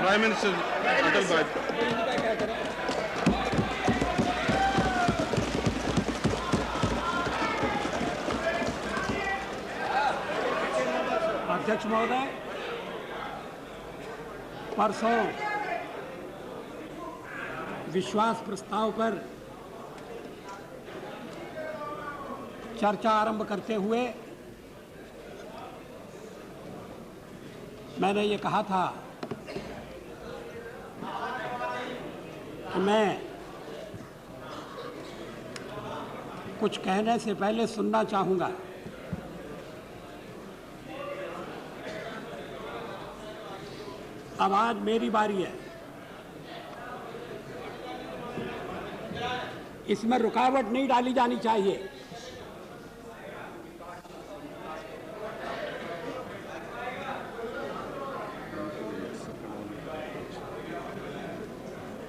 Prime Minister Atal Bajpai. अध्यक्ष महोदय, परसों विश्वास प्रस्ताव पर चर्चा आरंभ करते हुए मैंने ये कहा था कि मैं कुछ कहने से पहले सुनना चाहूँगा। अब आज मेरी बारी है। इसमें रुकावट नहीं डाली जानी चाहिए।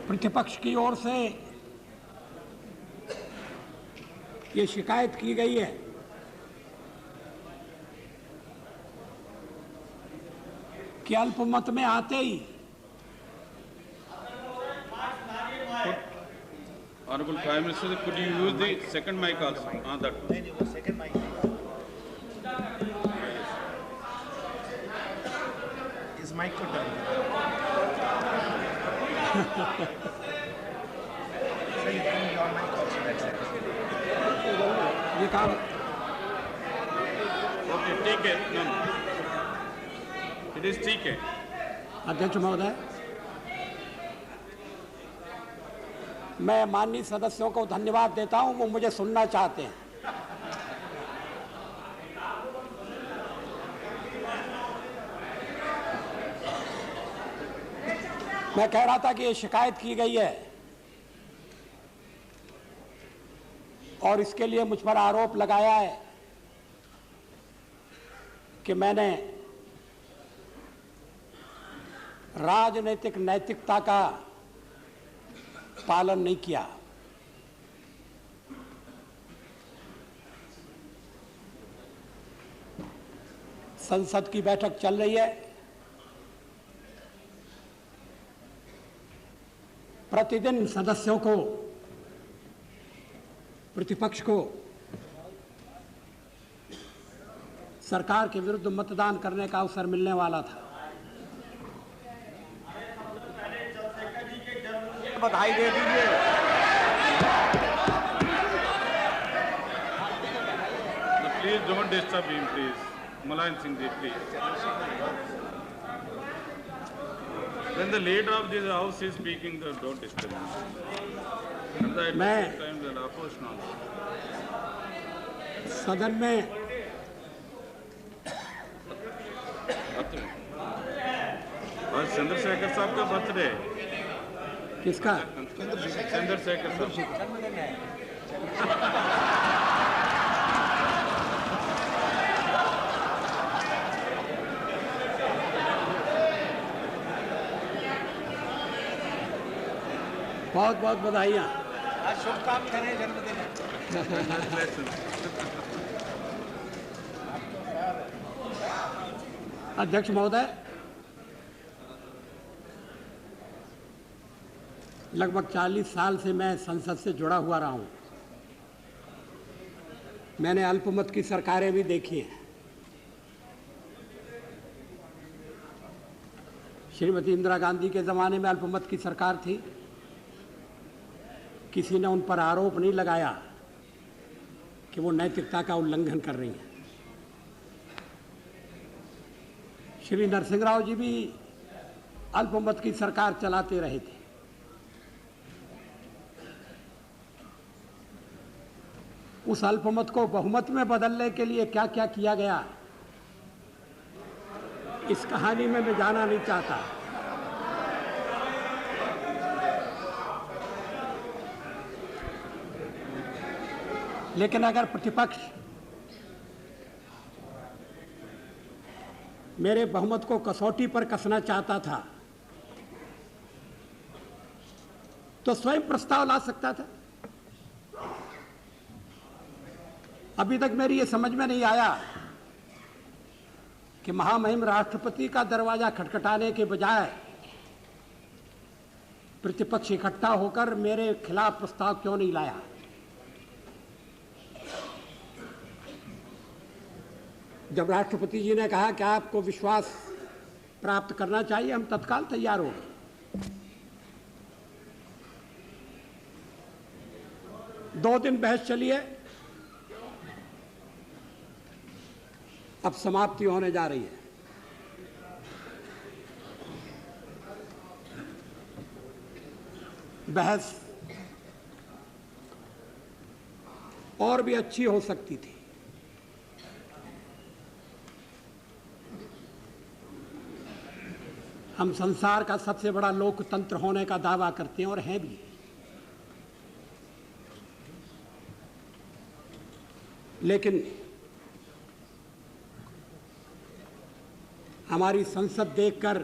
प्रतिपक्ष की ओर से ये शिकायत की गई है कि अल्पमत में आते ही Honorable Prime Minister, could you use the second mic also? That one. Second mic. Is mic को turn? So you turn your mic also. That's it. ये काम Okay, take it. No. It is ठीक है। अध्यक्ष महोदय, मैं माननीय सदस्यों को धन्यवाद देता हूं, वो मुझे सुनना चाहते हैं। मैं कह रहा था कि ये शिकायत की गई है और इसके लिए मुझ पर आरोप लगाया है कि मैंने राजनीतिक नैतिकता का पालन नहीं किया। संसद की बैठक चल रही है। प्रतिदिन सदस्यों को, प्रतिपक्ष को सरकार के विरुद्ध मतदान करने का अवसर मिलने वाला था। बधाई दे दीजिए। Please don't disturb him, please. Malayan Singh ji, please. When the leader of this house is speaking, don't disturb him. And at the same time, the opposition also. सदन में और चंद्रशेखर साहब का बर्थडे है। किसका? चंद्रशेखर साहब। बहुत बहुत बधाइयाँ। शुभकामनाएं जन्मदिन। अध्यक्ष महोदय, लगभग 40 साल से मैं संसद से जुड़ा हुआ रहा हूं। मैंने अल्पमत की सरकारें भी देखी हैं। श्रीमती इंदिरा गांधी के ज़माने में अल्पमत की सरकार थी। किसी ने उन पर आरोप नहीं लगाया कि वो नैतिकता का उल्लंघन कर रही हैं। श्री नरसिंह राव जी भी अल्पमत की सरकार चलाते रहे थे। उस अल्पमत को बहुमत में बदलने के लिए क्या क्या किया गया, इस कहानी में मैं जाना नहीं चाहता। लेकिन अगर प्रतिपक्ष मेरे बहुमत को कसौटी पर कसना चाहता था तो स्वयं प्रस्ताव ला सकता था। अभी तक मेरी ये समझ में नहीं आया कि महामहिम राष्ट्रपति का दरवाजा खटखटाने के बजाय प्रतिपक्ष इकट्ठा होकर मेरे खिलाफ प्रस्ताव क्यों नहीं लाया? जब राष्ट्रपति जी ने कहा कि आपको विश्वास प्राप्त करना चाहिए, हम तत्काल तैयार हो गए। दो दिन बहस चली है, अब समाप्ति होने जा रही है। बहस और भी अच्छी हो सकती थी। हम संसार का सबसे बड़ा लोकतंत्र होने का दावा करते हैं और हैं भी, लेकिन हमारी संसद देखकर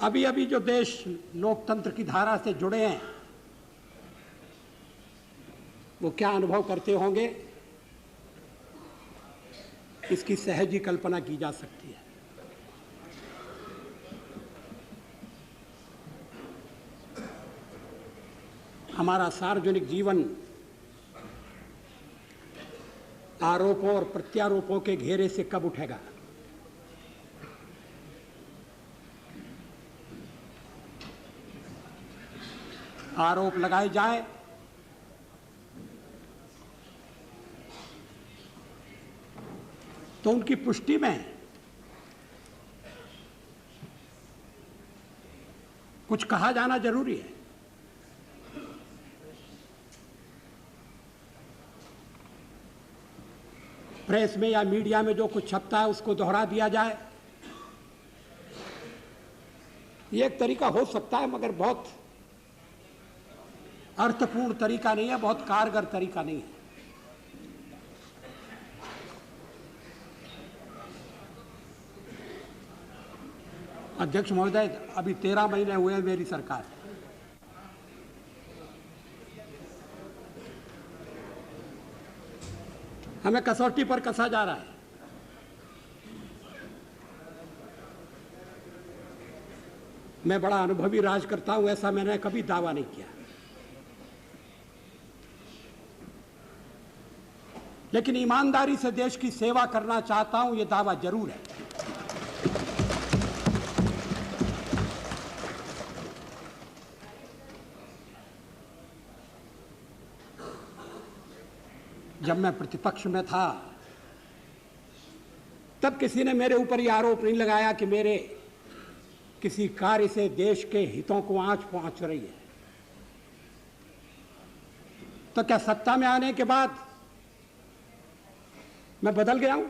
अभी अभी जो देश लोकतंत्र की धारा से जुड़े हैं वो क्या अनुभव करते होंगे, इसकी सहज ही कल्पना की जा सकती है। हमारा सार्वजनिक जीवन आरोपों और प्रत्यारोपों के घेरे से कब उठेगा? आरोप लगाए जाए तो उनकी पुष्टि में कुछ कहा जाना जरूरी है। प्रेस में या मीडिया में जो कुछ छपता है उसको दोहरा दिया जाए, ये एक तरीका हो सकता है, मगर बहुत अर्थपूर्ण तरीका नहीं है, बहुत कारगर तरीका नहीं है। अध्यक्ष महोदय, अभी 13 महीने हुए हैं मेरी सरकार, हमें कसौटी पर कसा जा रहा है। मैं बड़ा अनुभवी राज करता हूं, ऐसा मैंने कभी दावा नहीं किया, लेकिन ईमानदारी से देश की सेवा करना चाहता हूं, यह दावा जरूर है। जब मैं प्रतिपक्ष में था तब किसी ने मेरे ऊपर यह आरोप नहीं लगाया कि मेरे किसी कार्य से देश के हितों को आंच पहुंच रही है। तो क्या सत्ता में आने के बाद मैं बदल गया हूं?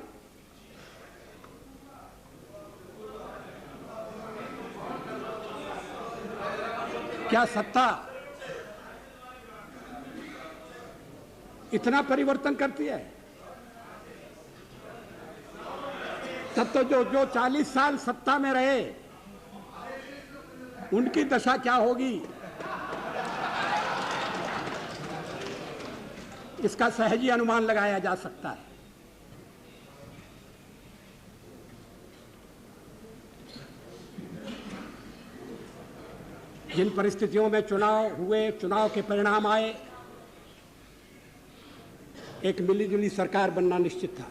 क्या सत्ता इतना परिवर्तन करती है? तब तो जो 40 साल सत्ता में रहे उनकी दशा क्या होगी, इसका सहज ही अनुमान लगाया जा सकता है। जिन परिस्थितियों में चुनाव हुए, चुनाव के परिणाम आए, एक मिलीजुली सरकार बनना निश्चित था।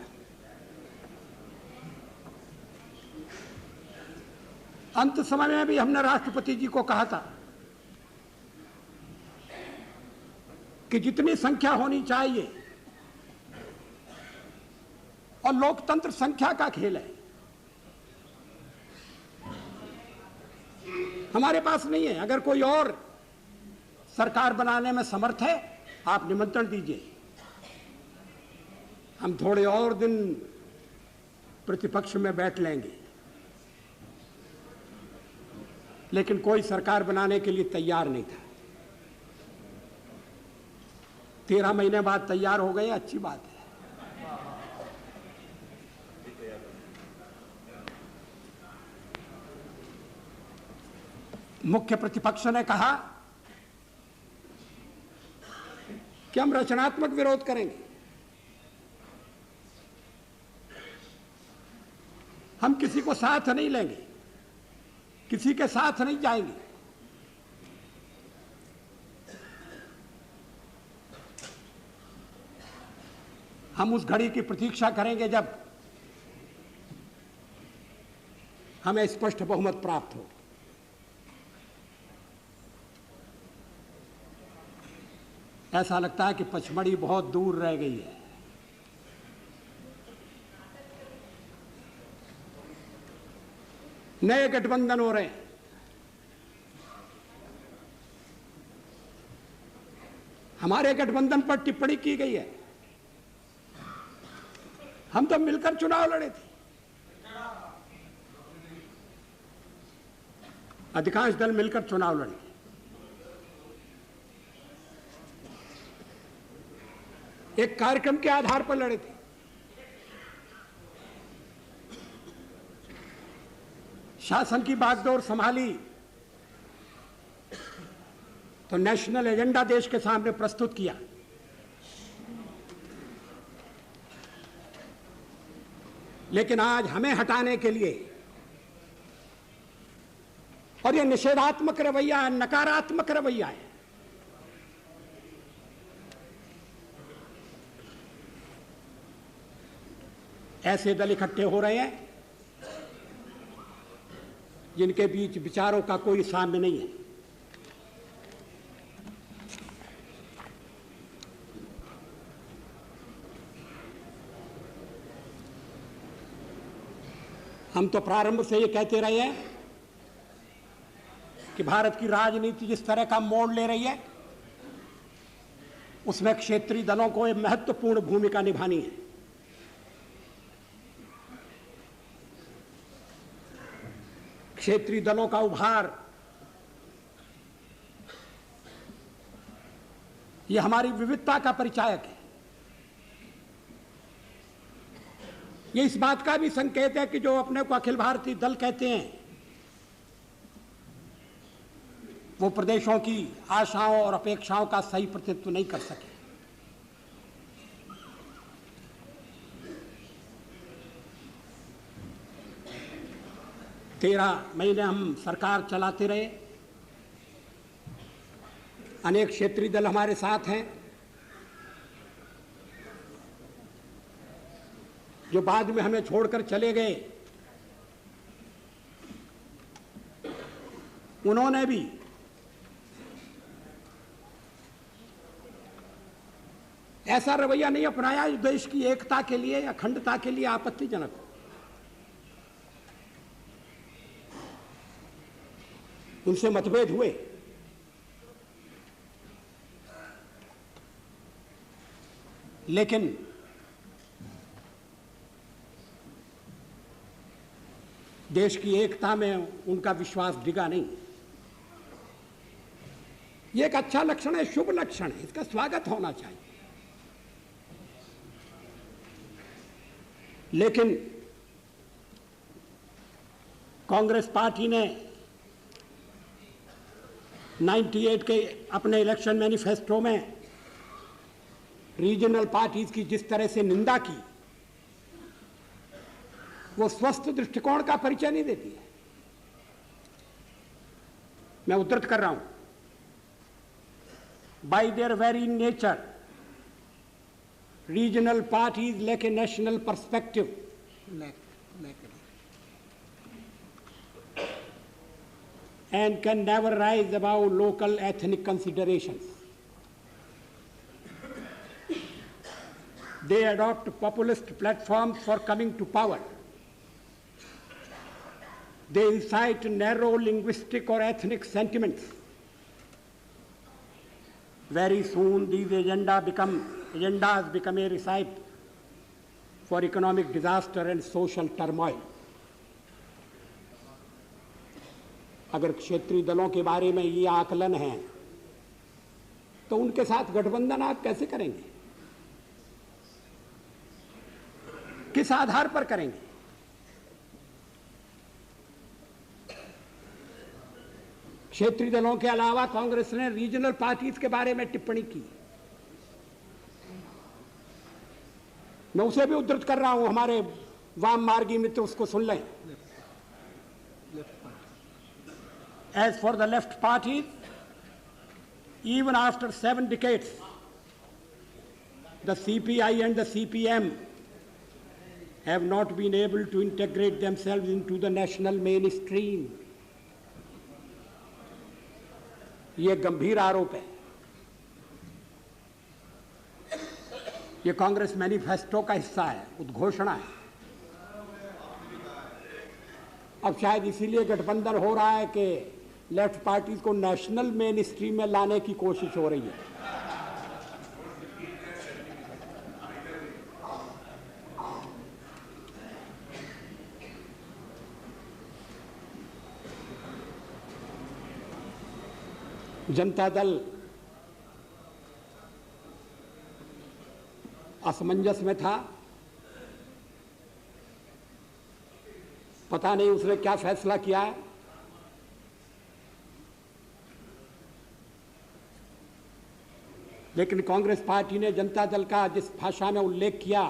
अंत समय में भी हमने राष्ट्रपति जी को कहा था कि जितनी संख्या होनी चाहिए, और लोकतंत्र संख्या का खेल है, हमारे पास नहीं है। अगर कोई और सरकार बनाने में समर्थ है, आप निमंत्रण दीजिए, हम थोड़े और दिन प्रतिपक्ष में बैठ लेंगे, लेकिन कोई सरकार बनाने के लिए तैयार नहीं था। 13 महीने बाद तैयार हो गए, अच्छी बात है। मुख्य प्रतिपक्ष ने कहा कि हम रचनात्मक विरोध करेंगे, हम किसी को साथ नहीं लेंगे। किसी के साथ नहीं जाएंगे। हम उस घड़ी की प्रतीक्षा करेंगे जब हमें स्पष्ट बहुमत प्राप्त हो। ऐसा लगता है कि पचमढ़ी बहुत दूर रह गई है। नए गठबंधन हो रहे हैं। हमारे गठबंधन पर टिप्पणी की गई है। हम तो मिलकर चुनाव लड़े थे। अधिकांश दल मिलकर चुनाव लड़े। एक कार्यक्रम के आधार पर लड़े थे। शासन की बागडोर संभाली तो नेशनल एजेंडा देश के सामने प्रस्तुत किया। लेकिन आज हमें हटाने के लिए, और यह निषेधात्मक रवैया है, नकारात्मक रवैया है। ऐसे दल इकट्ठे हो रहे हैं जिनके बीच विचारों का कोई साम्य नहीं है। हम तो प्रारंभ से ये कहते रहे हैं कि भारत की राजनीति जिस तरह का मोड़ ले रही है, उसमें क्षेत्रीय दलों को एक महत्वपूर्ण भूमिका निभानी है। क्षेत्रीय दलों का उभार, यह हमारी विविधता का परिचायक है। ये इस बात का भी संकेत है कि जो अपने को अखिल भारतीय दल कहते हैं, वो प्रदेशों की आशाओं और अपेक्षाओं का सही प्रतिनिधित्व नहीं कर सके। तेरह महीने हम सरकार चलाते रहे। अनेक क्षेत्रीय दल हमारे साथ हैं, जो बाद में हमें छोड़कर चले गए। उन्होंने भी ऐसा रवैया नहीं अपनाया जो देश की एकता के लिए या अखंडता के लिए आपत्तिजनक हो। उनसे मतभेद हुए, लेकिन देश की एकता में उनका विश्वास डिगा नहीं। ये एक अच्छा लक्षण है, शुभ लक्षण है, इसका स्वागत होना चाहिए। लेकिन कांग्रेस पार्टी ने 98 के अपने इलेक्शन मैनिफेस्टो में रीजनल पार्टीज की जिस तरह से निंदा की, वो स्वस्थ दृष्टिकोण का परिचय नहीं देती है। मैं उद्धृत कर रहा हूं, by their very nature regional parties lack a national perspective and can never rise above local ethnic considerations. They adopt populist platforms for coming to power. They incite narrow linguistic or ethnic sentiments. Very soon these agendas become a recipe for economic disaster and social turmoil. अगर क्षेत्रीय दलों के बारे में ये आकलन है तो उनके साथ गठबंधन आप कैसे करेंगे? किस आधार पर करेंगे? क्षेत्रीय दलों के अलावा कांग्रेस ने रीजनल पार्टीज के बारे में टिप्पणी की। मैं उसे भी उद्धृत कर रहा हूं, हमारे वाम मार्गी मित्र उसको सुन लें। As for the left parties, even after 7 decades, the CPI and the CPM have not been able to integrate themselves into the national mainstream. ये गंभीर आरोप है। ये कांग्रेस मैनिफेस्टो का हिस्सा है, उद्घोषणा है। अब शायद इसीलिए गठबंधन हो रहा है कि लेफ्ट पार्टीज को नेशनल मेन स्ट्रीम में लाने की कोशिश हो रही है। जनता दल असमंजस में था, पता नहीं उसने क्या फैसला किया है। लेकिन कांग्रेस पार्टी ने जनता दल का जिस भाषा में उल्लेख किया,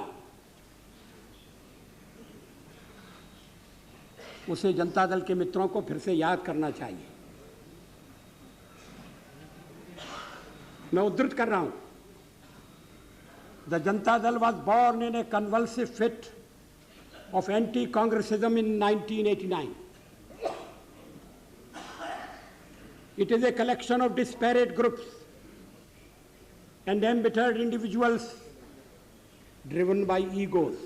उसे जनता दल के मित्रों को फिर से याद करना चाहिए। मैं उद्धृत कर रहा हूं, the Janata Dal was born in A convulsive fit of anti-Congressism in 1989. It is a collection of disparate groups and embittered individuals driven by egos.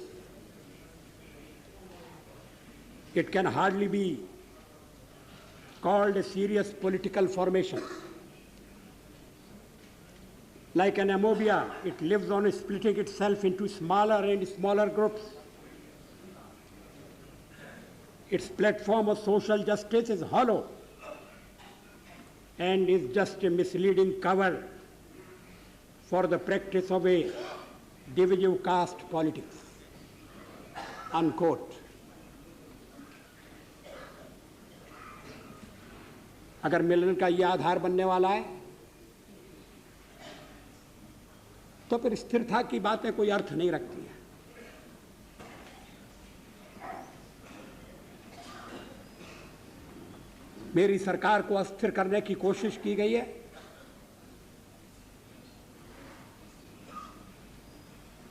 It can hardly be called a serious political formation. Like an amobia, it lives on splitting itself into smaller and smaller groups. Its platform of social justice is hollow and is just a misleading cover for the practice of a divisive caste politics. Unquote. अगर मिलन का यह आधार बनने वाला है तो फिर स्थिरता की बातें कोई अर्थ नहीं रखती है। मेरी सरकार को अस्थिर करने की कोशिश की गई है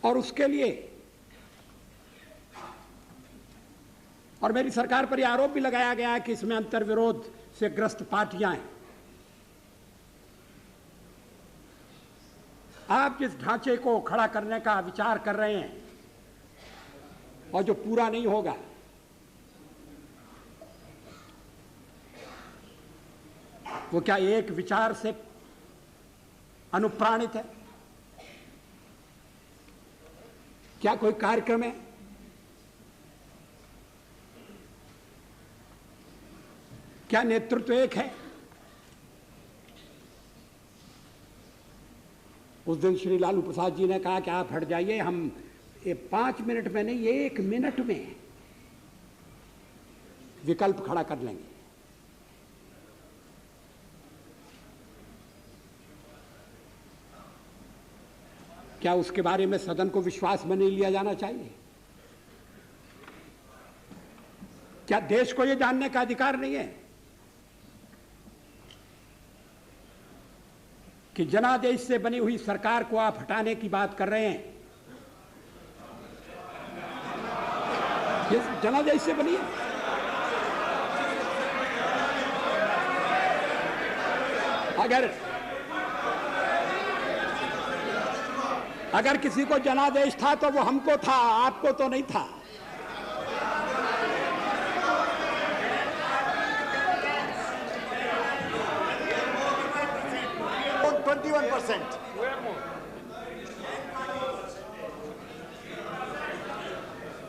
और उसके लिए और मेरी सरकार पर यह आरोप भी लगाया गया है कि इसमें अंतर्विरोध से ग्रस्त पार्टियां हैं। आप जिस ढांचे को खड़ा करने का विचार कर रहे हैं और जो पूरा नहीं होगा, वो क्या एक विचार से अनुप्राणित है? क्या कोई कार्यक्रम है? क्या नेतृत्व एक है? उस दिन श्री लालू प्रसाद जी ने कहा कि आप हट जाइए, हम 5 मिनट में नहीं 1 मिनट में विकल्प खड़ा कर लेंगे। क्या उसके बारे में सदन को विश्वास में नहीं लिया जाना चाहिए? क्या देश को यह जानने का अधिकार नहीं है कि जनादेश से बनी हुई सरकार को आप हटाने की बात कर रहे हैं? ये जनादेश से बनी है। अगर किसी को जनादेश था तो वो हमको था, आपको तो नहीं था।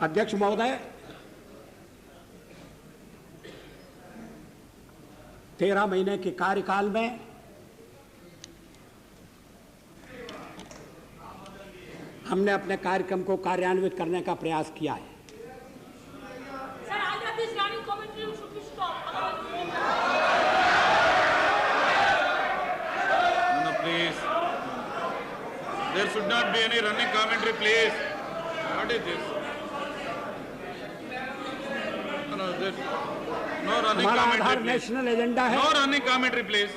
अध्यक्ष महोदय, 13 महीने के कार्यकाल में हमने अपने कार्यक्रम को कार्यान्वित करने का प्रयास किया है। There should not be any running commentary, please. What is this? No, there's no running. running हमारा commentary, Aadhaar please. National agenda है। No running commentary, please.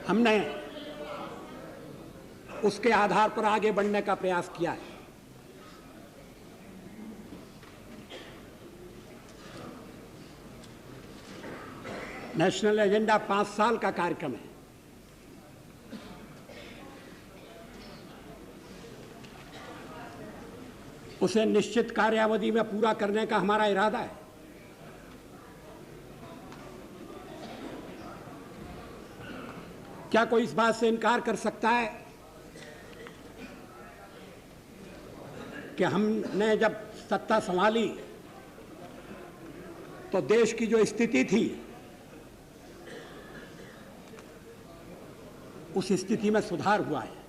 हमने उसके आधार पर आगे बढ़ने का प्रयास किया है। नेशनल एजेंडा 5 साल का कार्यक्रम है। उसे निश्चित कार्यावधि में पूरा करने का हमारा इरादा है। क्या कोई इस बात से इनकार कर सकता है कि हमने जब सत्ता संभाली तो देश की जो स्थिति थी उस स्थिति में सुधार हुआ है।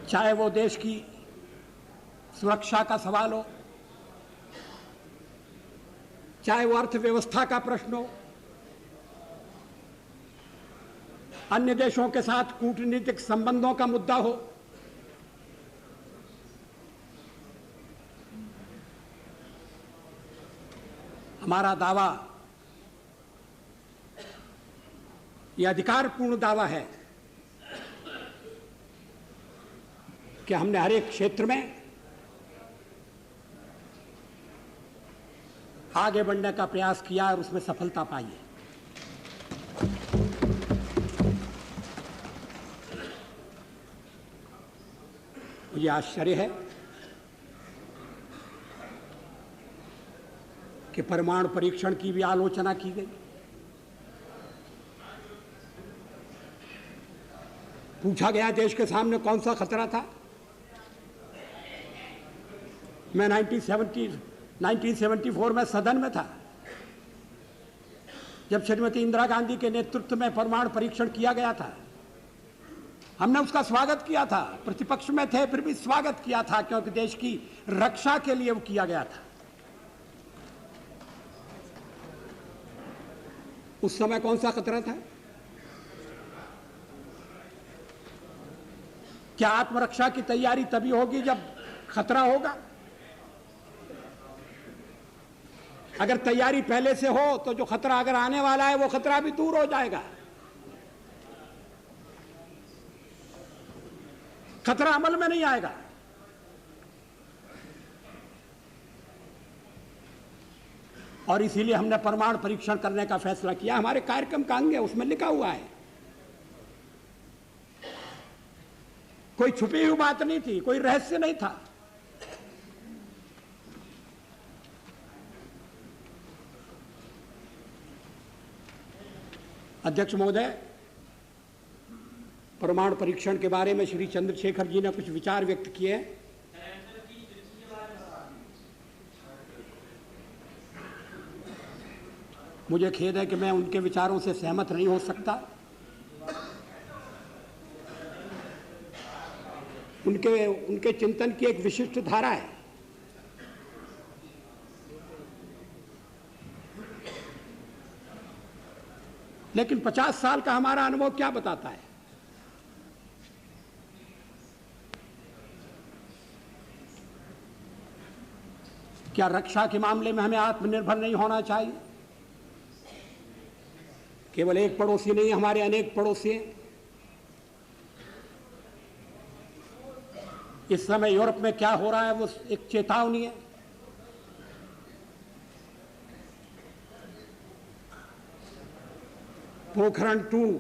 चाहे वो देश की सुरक्षा का सवाल हो, चाहे वो अर्थव्यवस्था का प्रश्न हो, अन्य देशों के साथ कूटनीतिक संबंधों का मुद्दा हो, हमारा दावा, यह अधिकारपूर्ण दावा है कि हमने हर एक क्षेत्र में आगे बढ़ने का प्रयास किया और उसमें सफलता पाई है। मुझे आश्चर्य है कि परमाणु परीक्षण की भी आलोचना की गई। पूछा गया देश के सामने कौन सा खतरा था। मैं 1974 में सदन में था जब श्रीमती इंदिरा गांधी के नेतृत्व में परमाणु परीक्षण किया गया था। हमने उसका स्वागत किया था, प्रतिपक्ष में थे फिर भी स्वागत किया था, क्योंकि देश की रक्षा के लिए वो किया गया था। उस समय कौन सा खतरा था? क्या आत्मरक्षा की तैयारी तभी होगी जब खतरा होगा? अगर तैयारी पहले से हो तो जो खतरा अगर आने वाला है वो खतरा भी दूर हो जाएगा। खतरा अमल में नहीं आएगा। और इसीलिए हमने परमाणु परीक्षण करने का फैसला किया। हमारे कार्यक्रम का अंग है, उसमें लिखा हुआ है। कोई छुपी हुई बात नहीं थी, कोई रहस्य नहीं था। अध्यक्ष महोदय, परमाणु परीक्षण के बारे में श्री चंद्रशेखर जी ने कुछ विचार व्यक्त किए हैं। मुझे खेद है कि मैं उनके विचारों से सहमत नहीं हो सकता। उनके चिंतन की एक विशिष्ट धारा है। लेकिन 50 साल का हमारा अनुभव क्या बताता है? क्या रक्षा के मामले में हमें आत्मनिर्भर नहीं होना चाहिए? केवल एक पड़ोसी नहीं, हमारे अनेक पड़ोसी हैं। इस समय यूरोप में क्या हो रहा है वो एक चेतावनी है। पोखरण 2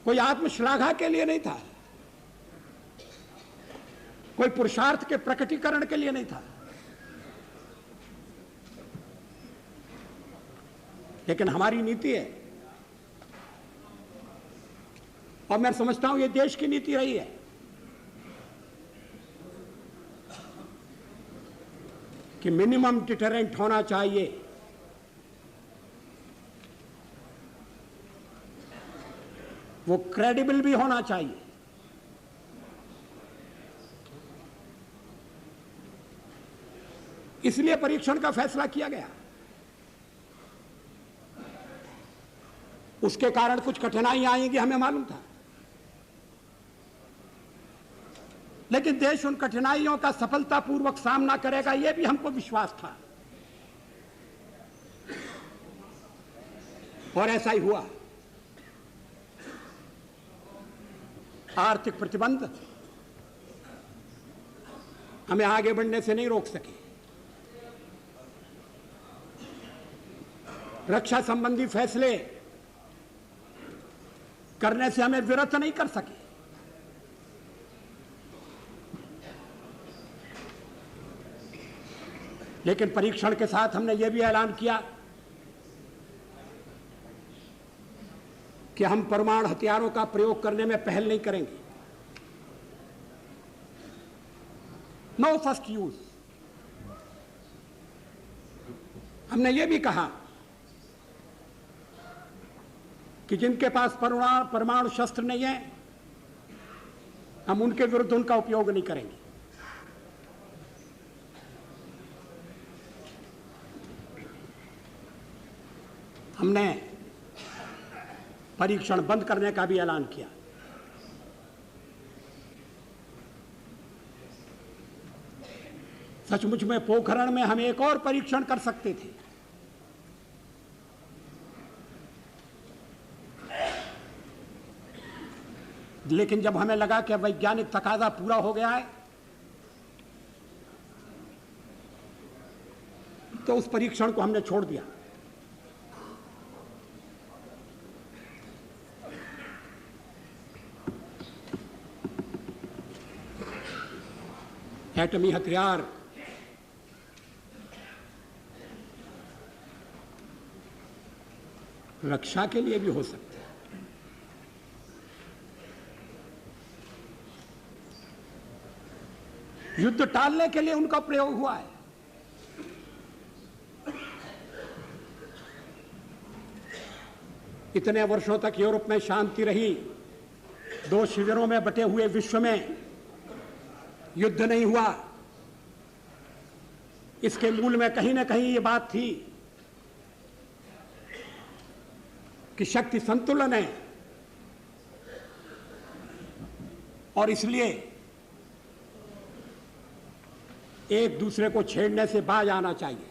कोई आत्मश्लाघा के लिए नहीं था, कोई पुरुषार्थ के प्रकटीकरण के लिए नहीं था, लेकिन हमारी नीति है और मैं समझता हूं ये देश की नीति रही है कि मिनिमम डिटरेंट होना चाहिए। वो क्रेडिबल भी होना चाहिए। इसलिए परीक्षण का फैसला किया गया। उसके कारण कुछ कठिनाइयां आएंगी, हमें मालूम था, लेकिन देश उन कठिनाइयों का सफलतापूर्वक सामना करेगा, यह भी हमको विश्वास था, और ऐसा ही हुआ। आर्थिक प्रतिबंध हमें आगे बढ़ने से नहीं रोक सके, रक्षा संबंधी फैसले करने से हमें विरत नहीं कर सके, लेकिन परीक्षण के साथ हमने यह भी ऐलान किया कि हम परमाणु हथियारों का प्रयोग करने में पहल नहीं करेंगे। No first use. हमने यह भी कहा कि जिनके पास परमाणु शस्त्र नहीं है, हम उनके विरुद्ध उनका उपयोग नहीं करेंगे। हमने परीक्षण बंद करने का भी ऐलान किया। सचमुच में पोखरण में हम एक और परीक्षण कर सकते थे, लेकिन जब हमें लगा कि वैज्ञानिक तकाजा पूरा हो गया है, तो उस परीक्षण को हमने छोड़ दिया। एटमी हथियार रक्षा के लिए भी हो सकते हैं, युद्ध टालने के लिए उनका प्रयोग हुआ है। इतने वर्षों तक यूरोप में शांति रही, दो शिविरों में बटे हुए विश्व में युद्ध नहीं हुआ। इसके मूल में कहीं ना कहीं ये बात थी कि शक्ति संतुलन है, और इसलिए एक दूसरे को छेड़ने से बाज आना चाहिए।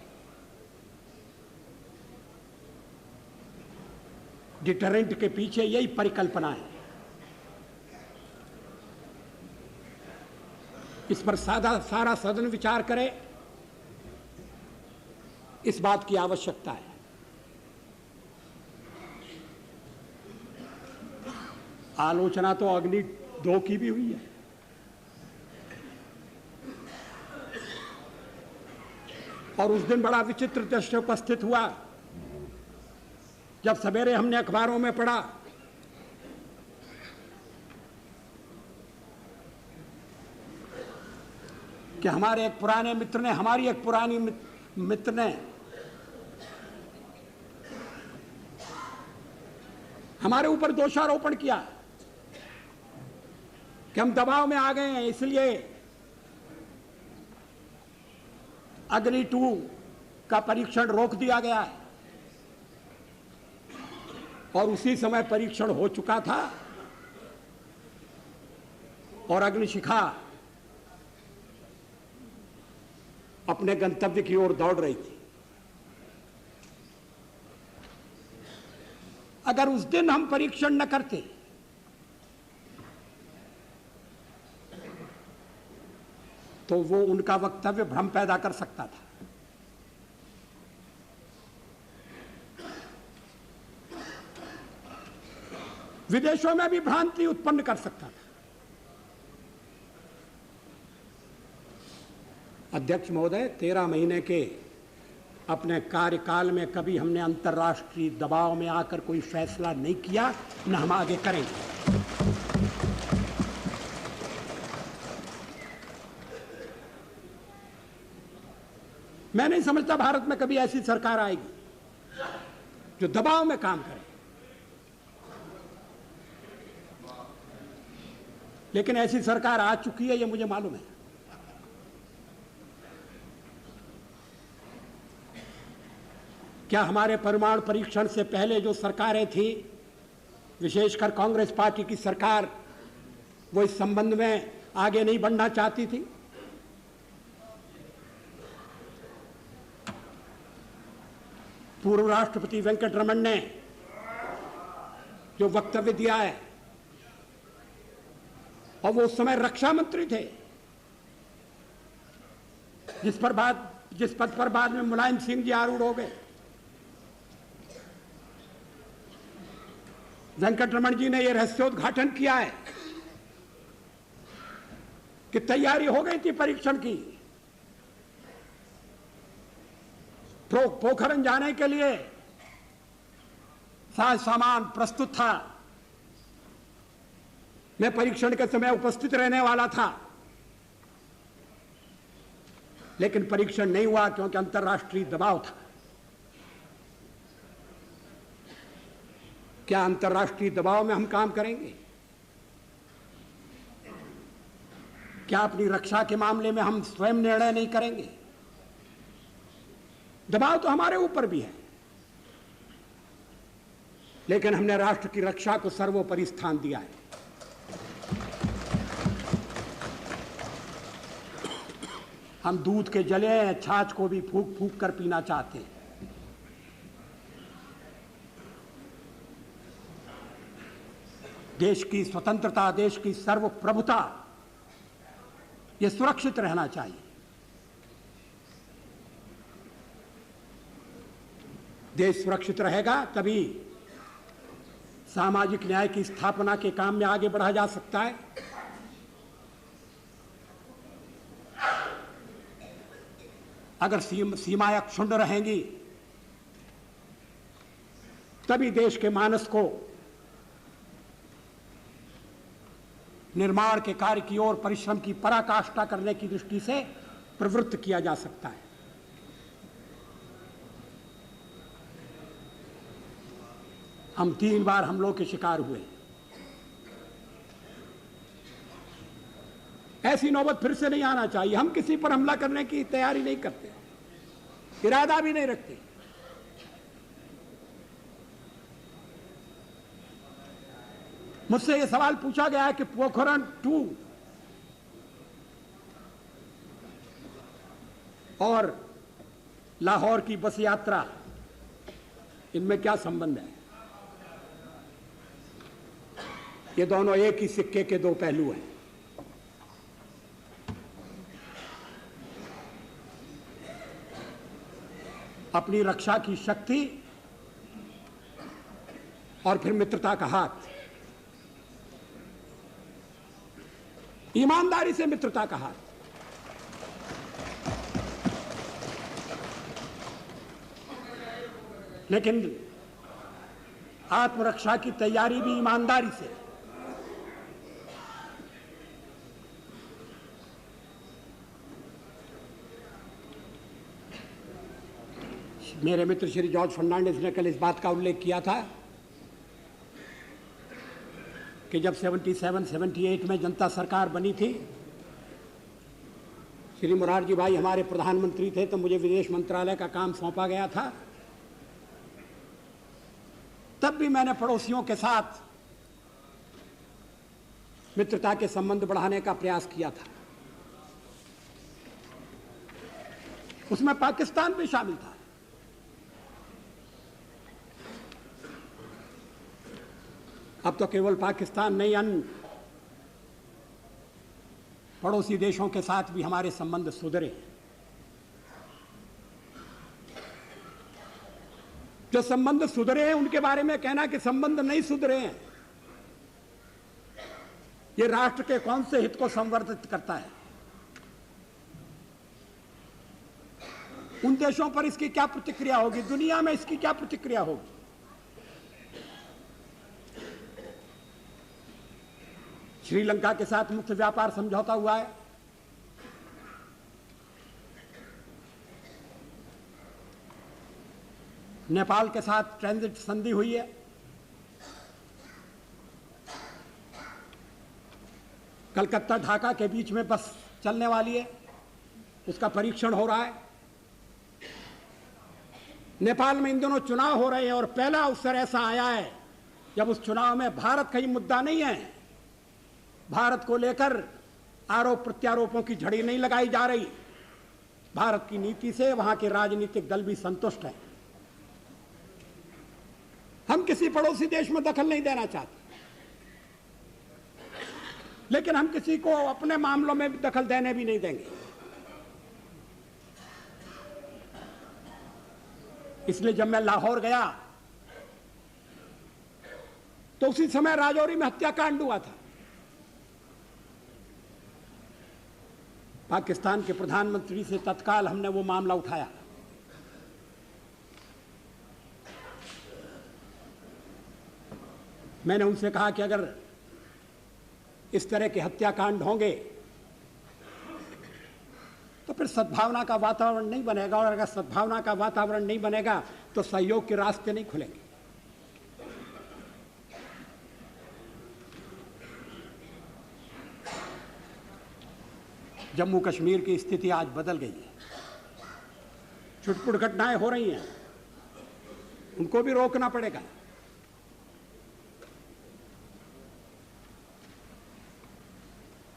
डिटरेंट के पीछे यही परिकल्पना है। इस पर सारा सदन विचार करे, इस बात की आवश्यकता है। आलोचना तो अग्नि 2 की भी हुई है, और उस दिन बड़ा विचित्र दृश्य उपस्थित हुआ जब सवेरे हमने अखबारों में पढ़ा कि हमारे एक पुराने मित्र ने, हमारी एक पुरानी मित्र ने हमारे ऊपर दोषारोपण किया कि हम दबाव में आ गए हैं, इसलिए अग्नि 2 का परीक्षण रोक दिया गया है। और उसी समय परीक्षण हो चुका था और अग्निशिखा अपने गंतव्य की ओर दौड़ रही थी। अगर उस दिन हम परीक्षण न करते तो वो उनका वक्तव्य भ्रम पैदा कर सकता था। विदेशों में भी भ्रांति उत्पन्न कर सकता था। अध्यक्ष महोदय, 13 महीने के अपने कार्यकाल में कभी हमने अंतर्राष्ट्रीय दबाव में आकर कोई फैसला नहीं किया, न हम आगे करेंगे। मैं नहीं समझता भारत में कभी ऐसी सरकार आएगी जो दबाव में काम करे, लेकिन ऐसी सरकार आ चुकी है, ये मुझे मालूम है। क्या हमारे परमाणु परीक्षण से पहले जो सरकारें थी विशेषकर कांग्रेस पार्टी की सरकार, वो इस संबंध में आगे नहीं बढ़ना चाहती थी। पूर्व राष्ट्रपति वेंकटरमण ने जो वक्तव्य दिया है, और वो उस समय रक्षा मंत्री थे, जिस पद पर बाद में मुलायम सिंह जी आरूढ़ हो गए। वेंकटरमण जी ने यह रहस्योद्घाटन किया है कि तैयारी हो गई थी परीक्षण की, पोखरण जाने के लिए साज सामान प्रस्तुत था। मैं परीक्षण के समय उपस्थित रहने वाला था, लेकिन परीक्षण नहीं हुआ क्योंकि अंतर्राष्ट्रीय दबाव था। क्या अंतर्राष्ट्रीय दबाव में हम काम करेंगे? क्या अपनी रक्षा के मामले में हम स्वयं निर्णय नहीं करेंगे? दबाव तो हमारे ऊपर भी है, लेकिन हमने राष्ट्र की रक्षा को सर्वोपरि स्थान दिया है। हम दूध के जले छाछ को भी फूंक फूंक कर पीना चाहते हैं। देश की स्वतंत्रता, देश की सर्वप्रभुता, यह सुरक्षित रहना चाहिए। देश सुरक्षित रहेगा तभी सामाजिक न्याय की स्थापना के काम में आगे बढ़ा जा सकता है। अगर सीमाएं क्षुण्ण रहेंगी तभी देश के मानस को निर्माण के कार्य की ओर परिश्रम की पराकाष्ठा करने की दृष्टि से प्रवृत्त किया जा सकता है। हम 3 बार हमलों के शिकार हुए। ऐसी नौबत फिर से नहीं आना चाहिए। हम किसी पर हमला करने की तैयारी नहीं करते, इरादा भी नहीं रखते। मुझसे यह सवाल पूछा गया है कि पोखरण 2 और लाहौर की बस यात्रा, इनमें क्या संबंध है? ये दोनों एक ही सिक्के के 2 पहलू हैं। अपनी रक्षा की शक्ति और फिर मित्रता का हाथ, ईमानदारी से मित्रता का हाथ। लेकिन आत्मरक्षा की तैयारी भी ईमानदारी से। मेरे मित्र श्री जॉर्ज फर्नांडिस ने कल इस बात का उल्लेख किया था कि जब 77-78 में जनता सरकार बनी थी, श्री मोरारजी भाई हमारे प्रधानमंत्री थे, तो मुझे विदेश मंत्रालय का काम सौंपा गया था। तब भी मैंने पड़ोसियों के साथ मित्रता के संबंध बढ़ाने का प्रयास किया था। उसमें पाकिस्तान भी शामिल था। अब तो केवल पाकिस्तान नहीं, अन्य पड़ोसी देशों के साथ भी हमारे संबंध सुधरे। जो संबंध सुधरे हैं उनके बारे में कहना कि संबंध नहीं सुधरे हैं, ये राष्ट्र के कौन से हित को संवर्धित करता है? उन देशों पर इसकी क्या प्रतिक्रिया होगी? दुनिया में इसकी क्या प्रतिक्रिया होगी? श्रीलंका के साथ मुक्त व्यापार समझौता हुआ है। नेपाल के साथ ट्रांजिट संधि हुई है। कलकत्ता ढाका के बीच में बस चलने वाली है, उसका परीक्षण हो रहा है। नेपाल में इन दोनों चुनाव हो रहे हैं और पहला अवसर ऐसा आया है जब उस चुनाव में भारत का ही मुद्दा नहीं है, भारत को लेकर आरोप प्रत्यारोपों की झड़ी नहीं लगाई जा रही, भारत की नीति से वहां के राजनीतिक दल भी संतुष्ट हैं। हम किसी पड़ोसी देश में दखल नहीं देना चाहते, लेकिन हम किसी को अपने मामलों में भी दखल देने भी नहीं देंगे। इसलिए जब मैं लाहौर गया तो उसी समय राजौरी में हत्याकांड हुआ था। पाकिस्तान के प्रधानमंत्री से तत्काल हमने वो मामला उठाया। मैंने उनसे कहा कि अगर इस तरह के हत्याकांड होंगे तो फिर सद्भावना का वातावरण नहीं बनेगा, और अगर सद्भावना का वातावरण नहीं बनेगा तो सहयोग के रास्ते नहीं खुलेंगे। जम्मू कश्मीर की स्थिति आज बदल गई है। छुटपुट घटनाएं हो रही हैं, उनको भी रोकना पड़ेगा।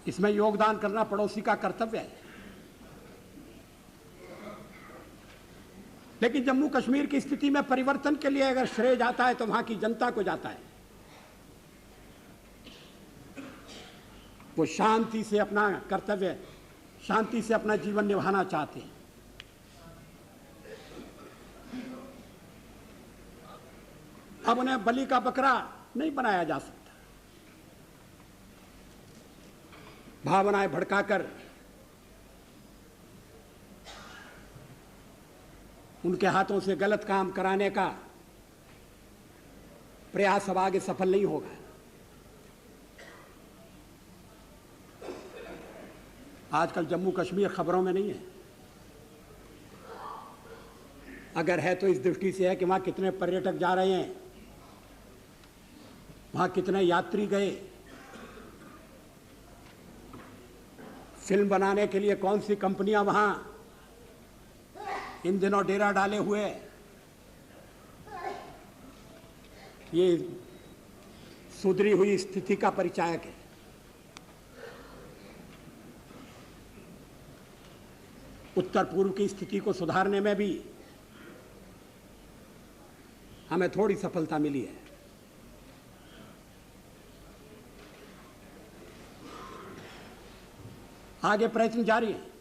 इसमें योगदान करना पड़ोसी का कर्तव्य है। लेकिन जम्मू कश्मीर की स्थिति में परिवर्तन के लिए अगर श्रेय जाता है तो वहां की जनता को जाता है। वो शांति से अपना कर्तव्य, शांति से अपना जीवन निभाना चाहते हैं। अब उन्हें बलि का बकरा नहीं बनाया जा सकता। भावनाएं भड़काकर उनके हाथों से गलत काम कराने का प्रयास अब आगे सफल नहीं होगा। आजकल जम्मू कश्मीर खबरों में नहीं है। अगर है तो इस दृष्टि से है कि वहां कितने पर्यटक जा रहे हैं, वहां कितने यात्री गए, फिल्म बनाने के लिए कौन सी कंपनियां वहां इन दिनों डेरा डाले हुए। ये सुधरी हुई स्थिति का परिचायक है। उत्तर पूर्व की स्थिति को सुधारने में भी हमें थोड़ी सफलता मिली है। आगे प्रयत्न जारी है।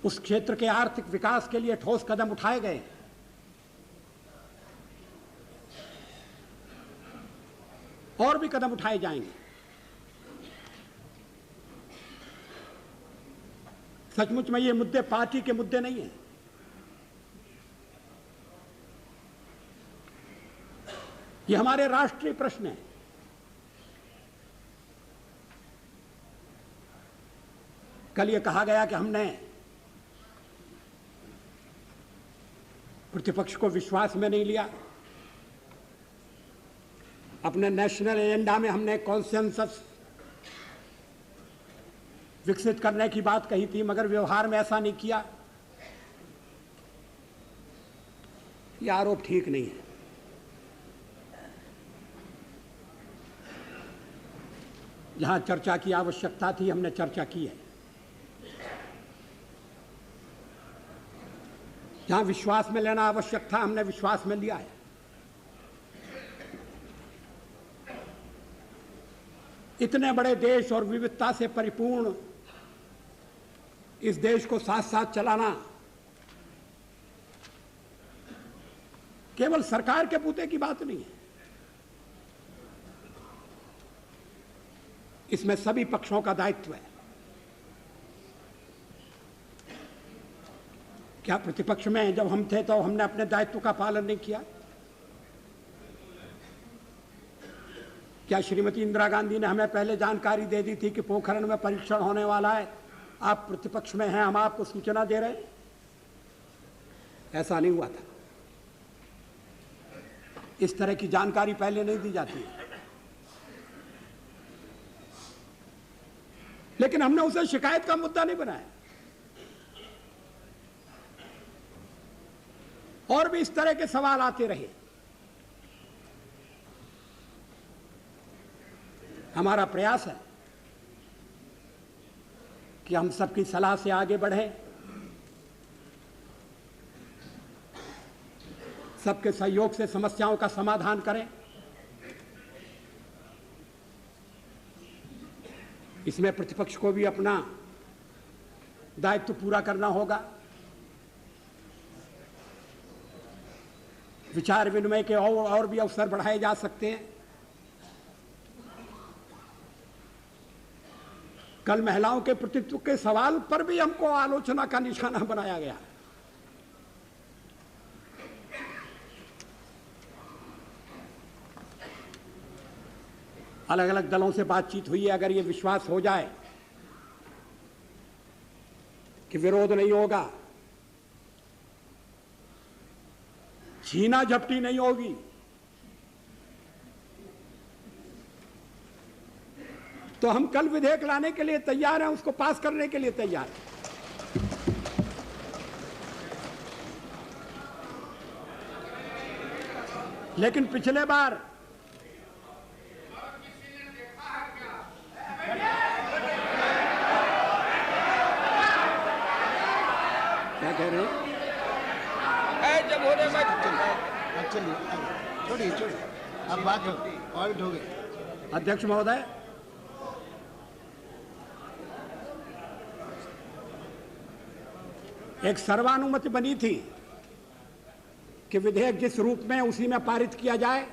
उस क्षेत्र के आर्थिक विकास के लिए ठोस कदम उठाए गए। और भी कदम उठाए जाएंगे। सचमुच में ये मुद्दे पार्टी के मुद्दे नहीं हैं। ये हमारे राष्ट्रीय प्रश्न हैं। कल ये कहा गया कि हमने प्रतिपक्ष को विश्वास में नहीं लिया। अपने नेशनल एजेंडा में हमने कॉन्सेंसस विकसित करने की बात कही थी, मगर व्यवहार में ऐसा नहीं किया। यह आरोप ठीक नहीं है। जहां चर्चा की आवश्यकता थी हमने चर्चा की है। जहां विश्वास में लेना आवश्यक था हमने विश्वास में लिया है। इतने बड़े देश और विविधता से परिपूर्ण इस देश को साथ साथ चलाना केवल सरकार के बूते की बात नहीं है। इसमें सभी पक्षों का दायित्व है। क्या प्रतिपक्ष में जब हम थे तो हमने अपने दायित्व का पालन नहीं किया? क्या श्रीमती इंदिरा गांधी ने हमें पहले जानकारी दे दी थी कि पोखरण में परीक्षण होने वाला है, आप प्रतिपक्ष में हैं, हम आपको सूचना दे रहे हैं? ऐसा नहीं हुआ था। इस तरह की जानकारी पहले नहीं दी जाती है। लेकिन हमने उसे शिकायत का मुद्दा नहीं बनाया। और भी इस तरह के सवाल आते रहे। हमारा प्रयास है कि हम सबकी सलाह से आगे बढ़ें, सबके सहयोग से समस्याओं का समाधान करें। इसमें प्रतिपक्ष को भी अपना दायित्व पूरा करना होगा। विचार विनिमय के और भी अवसर बढ़ाए जा सकते हैं। कल महिलाओं के प्रतित्व के सवाल पर भी हमको आलोचना का निशाना बनाया गया। अलग अलग दलों से बातचीत हुई है। अगर ये विश्वास हो जाए कि विरोध नहीं होगा, छीना झपटी नहीं होगी, तो हम कल विधेयक लाने के लिए तैयार हैं, उसको पास करने के लिए तैयार हैं। लेकिन पिछले बार क्या कह रहे हैं? जब होने में चलिए छोड़िए अब बात हो पॉइंट हो गए। अध्यक्ष महोदय, एक सर्वानुमति बनी थी कि विधेयक जिस रूप में उसी में पारित किया जाए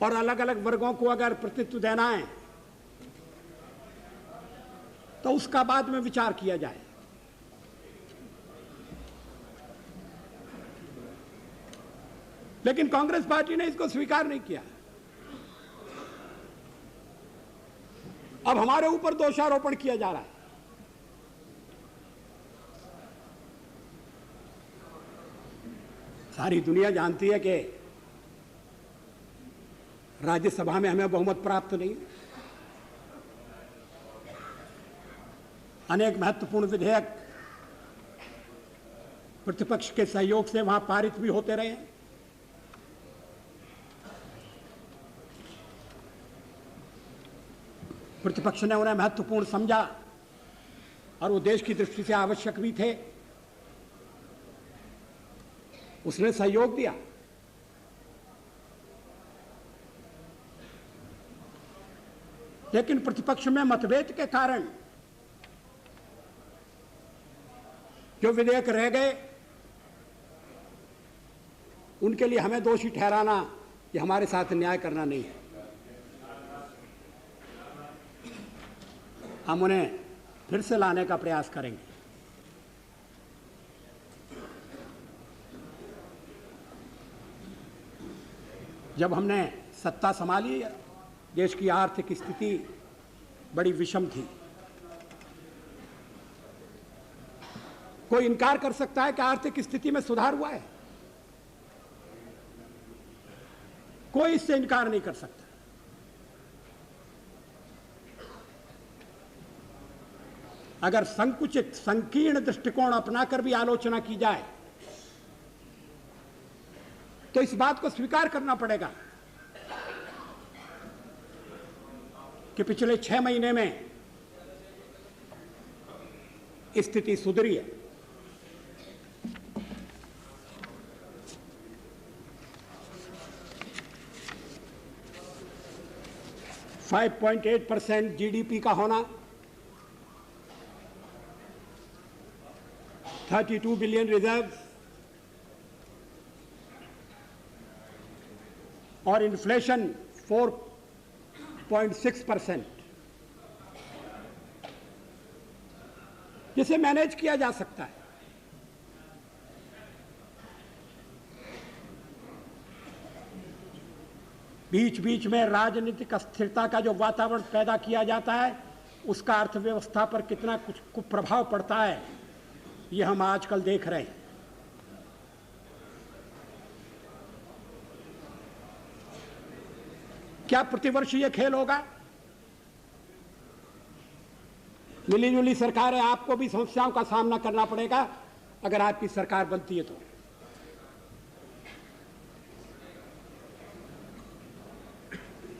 और अलग अलग वर्गों को अगर प्रतित्व देना है तो उसका बाद में विचार किया जाए। लेकिन कांग्रेस पार्टी ने इसको स्वीकार नहीं किया। अब हमारे ऊपर दोषारोपण किया जा रहा है। सारी दुनिया जानती है कि राज्यसभा में हमें बहुमत प्राप्त नहीं। अनेक महत्वपूर्ण विधेयक प्रतिपक्ष के सहयोग से वहां पारित भी होते रहे। प्रतिपक्ष ने उन्हें महत्वपूर्ण समझा और वो देश की दृष्टि से आवश्यक भी थे, उसने सहयोग दिया। लेकिन प्रतिपक्ष में मतभेद के कारण जो विधेयक रह गए उनके लिए हमें दोषी ठहराना ये हमारे साथ न्याय करना नहीं है। हम उन्हें फिर से लाने का प्रयास करेंगे। जब हमने सत्ता संभाली, देश की आर्थिक स्थिति बड़ी विषम थी। कोई इनकार कर सकता है कि आर्थिक स्थिति में सुधार हुआ है? कोई इससे इनकार नहीं कर सकता। अगर संकुचित संकीर्ण दृष्टिकोण अपनाकर भी आलोचना की जाए तो इस बात को स्वीकार करना पड़ेगा कि पिछले 6 महीने में स्थिति सुधरी है। %5.8 जीडीपी का होना, 32 बिलियन रिजर्व और इन्फ्लेशन 4.6%, जिसे मैनेज किया जा सकता है। बीच बीच में राजनीतिक अस्थिरता का जो वातावरण पैदा किया जाता है उसका अर्थव्यवस्था पर कितना कुछ कुप्रभाव पड़ता है ये हम आजकल देख रहे हैं। क्या प्रतिवर्ष ये खेल होगा? मिली जुली सरकार है, आपको भी समस्याओं का सामना करना पड़ेगा अगर आपकी सरकार बनती है तो।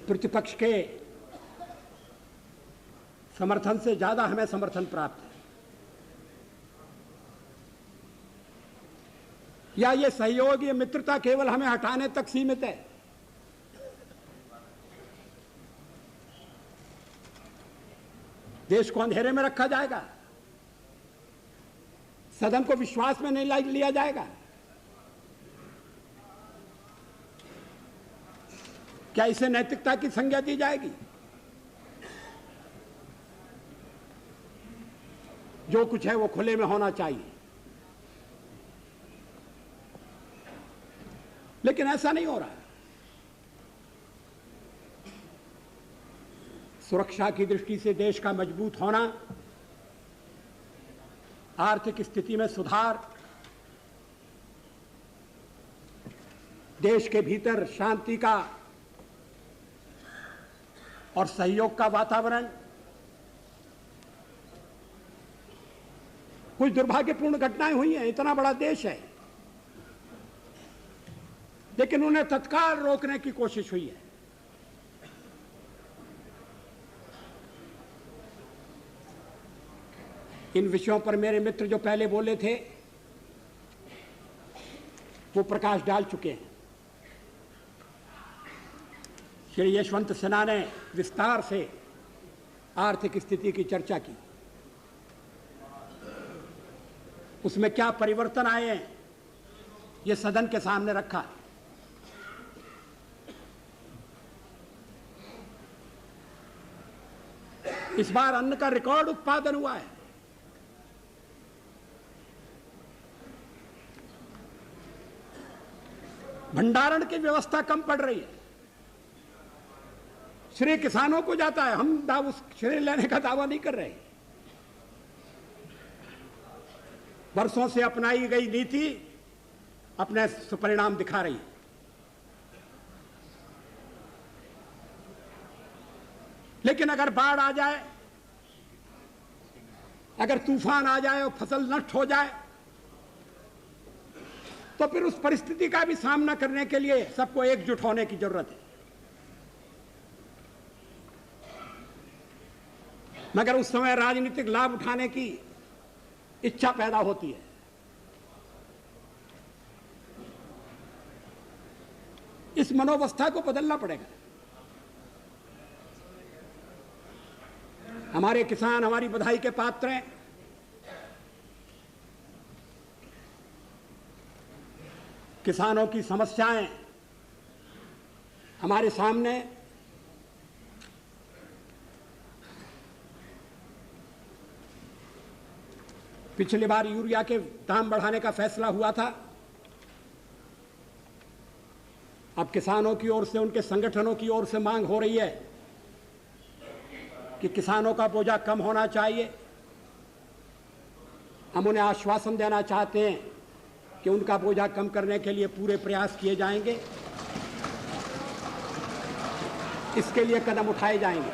प्रतिपक्ष के समर्थन से ज्यादा हमें समर्थन प्राप्त है, या ये सहयोग, ये मित्रता केवल हमें हटाने तक सीमित है? देश को अंधेरे में रखा जाएगा? सदन को विश्वास में नहीं लिया जाएगा? क्या इसे नैतिकता की संज्ञा दी जाएगी? जो कुछ है वो खुले में होना चाहिए, लेकिन ऐसा नहीं हो रहा है। सुरक्षा की दृष्टि से देश का मजबूत होना, आर्थिक स्थिति में सुधार, देश के भीतर शांति का और सहयोग का वातावरण, कुछ दुर्भाग्यपूर्ण घटनाएं हुई हैं, इतना बड़ा देश है, लेकिन उन्हें तत्काल रोकने की कोशिश हुई है। इन विषयों पर मेरे मित्र जो पहले बोले थे वो प्रकाश डाल चुके हैं। श्री यशवंत सिन्हा ने विस्तार से आर्थिक स्थिति की चर्चा की, उसमें क्या परिवर्तन आए हैं ये सदन के सामने रखा। इस बार अन्न का रिकॉर्ड उत्पादन हुआ है। भंडारण की व्यवस्था कम पड़ रही है। श्रेय किसानों को जाता है, हम उस श्रेय लेने का दावा नहीं कर रहे। वर्षों से अपनाई गई नीति अपने सुपरिणाम दिखा रही है। लेकिन अगर बाढ़ आ जाए, अगर तूफान आ जाए और फसल नष्ट हो जाए, तो फिर उस परिस्थिति का भी सामना करने के लिए सबको एकजुट होने की जरूरत है। मगर उस समय राजनीतिक लाभ उठाने की इच्छा पैदा होती है। इस मनोवस्था को बदलना पड़ेगा। हमारे किसान हमारी बधाई के पात्र हैं। किसानों की समस्याएं हमारे सामने, पिछली बार यूरिया के दाम बढ़ाने का फैसला हुआ था। अब किसानों की ओर से, उनके संगठनों की ओर से मांग हो रही है कि किसानों का बोझा कम होना चाहिए। हम उन्हें आश्वासन देना चाहते हैं कि उनका बोझा कम करने के लिए पूरे प्रयास किए जाएंगे, इसके लिए कदम उठाए जाएंगे।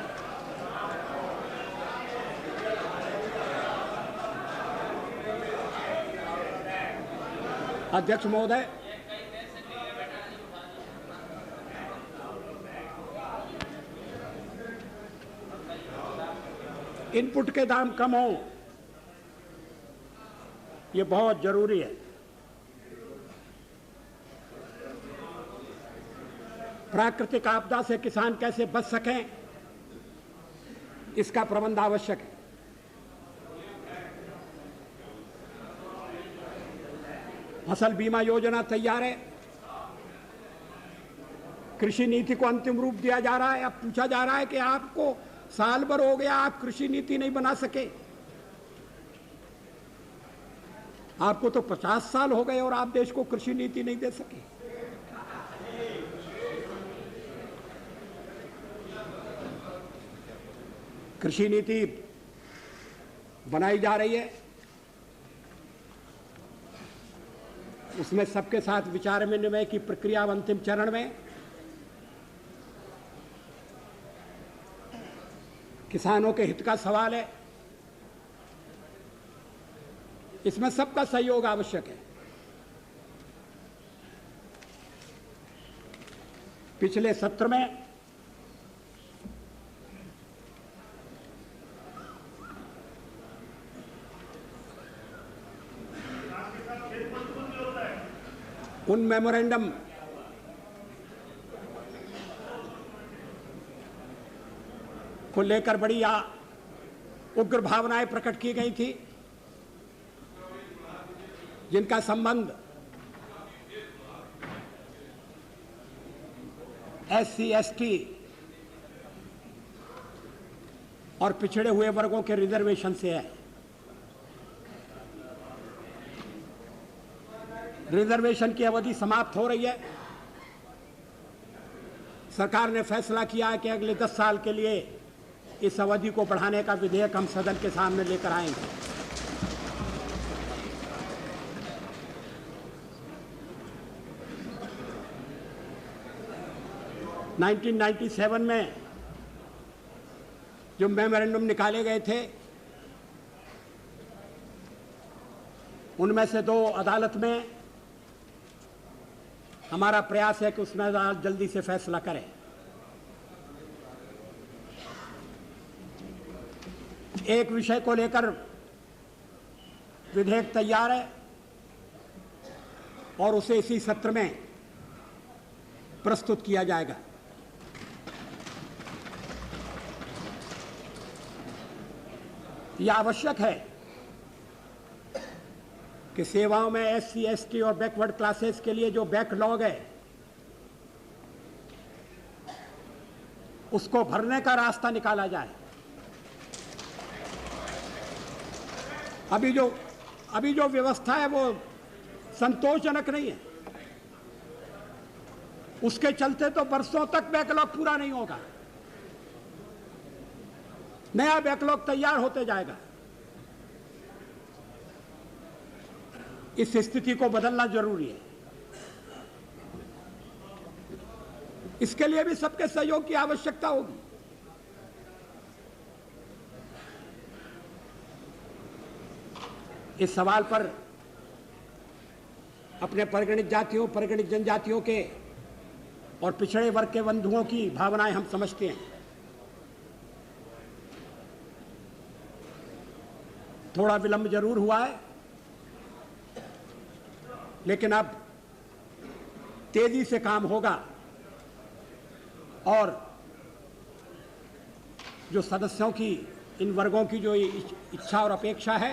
अध्यक्ष महोदय, इनपुट के दाम कम हो, ये बहुत जरूरी है। प्राकृतिक आपदा से किसान कैसे बच सकें, इसका प्रबंध आवश्यक है। फसल बीमा योजना तैयार है, कृषि नीति को अंतिम रूप दिया जा रहा है। अब पूछा जा रहा है कि आपको साल भर हो गया, आप कृषि नीति नहीं बना सके। आपको तो 50 साल हो गए और आप देश को कृषि नीति नहीं दे सके। कृषि नीति बनाई जा रही है, उसमें सबके साथ विचार विनिमय की प्रक्रिया अंतिम चरण में। किसानों के हित का सवाल है। इसमें सबका सहयोग आवश्यक है। पिछले सत्र में उन मेमोरेंडम को लेकर बड़ी उग्र भावनाएं प्रकट की गई थी, जिनका संबंध SC, ST और पिछड़े हुए वर्गों के रिजर्वेशन से है। रिजर्वेशन की अवधि समाप्त हो रही है। सरकार ने फैसला किया है कि अगले 10 साल के लिए इस अवधि को बढ़ाने का विधेयक हम सदन के सामने लेकर आएंगे। नाइनटीन 1997 में जो मेमोरेंडम निकाले गए थे, उनमें से 2 अदालत में हमारा प्रयास है कि उसमें अदालत जल्दी से फैसला करे। एक विषय को लेकर विधेयक तैयार है और उसे इसी सत्र में प्रस्तुत किया जाएगा। यह आवश्यक है कि सेवाओं में SC, ST और बैकवर्ड क्लासेस के लिए जो बैकलॉग है, उसको भरने का रास्ता निकाला जाए। अभी जो व्यवस्था है वो संतोषजनक नहीं है। उसके चलते तो बरसों तक बैकलॉग पूरा नहीं होगा। नया बैकलॉग तैयार होते जाएगा। इस स्थिति को बदलना जरूरी है। इसके लिए भी सबके सहयोग की आवश्यकता होगी। इस सवाल पर अपने परिगणित जातियों, परिगणित जनजातियों के और पिछड़े वर्ग के बंधुओं की भावनाएं हम समझते हैं। थोड़ा विलंब जरूर हुआ है, लेकिन अब तेजी से काम होगा और जो सदस्यों की, इन वर्गों की जो इच्छा और अपेक्षा है,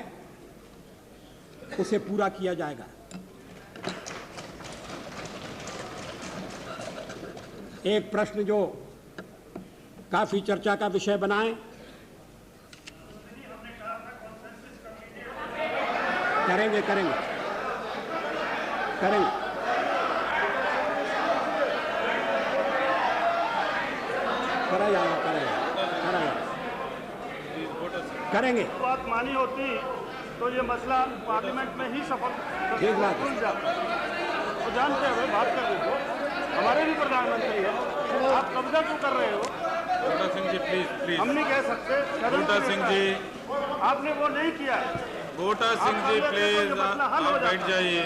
उसे पूरा किया जाएगा। एक प्रश्न जो काफी चर्चा का विषय बना है, करेंगे करा जाएगा करेंगे। बात मानी होती तो ये मसला पार्लियामेंट में ही सफल ठीक बात है। खुल जाता। तो जानते हुए बात कर रहे हो, हमारे भी प्रधानमंत्री है, आप कब्जा क्यों कर रहे हो? बूटा सिंह जी प्लीज हम नहीं कह सकते। बूटा सिंह जी, आपने वो नहीं किया। बूटा सिंह जी प्लीज आप बैठ जाइए।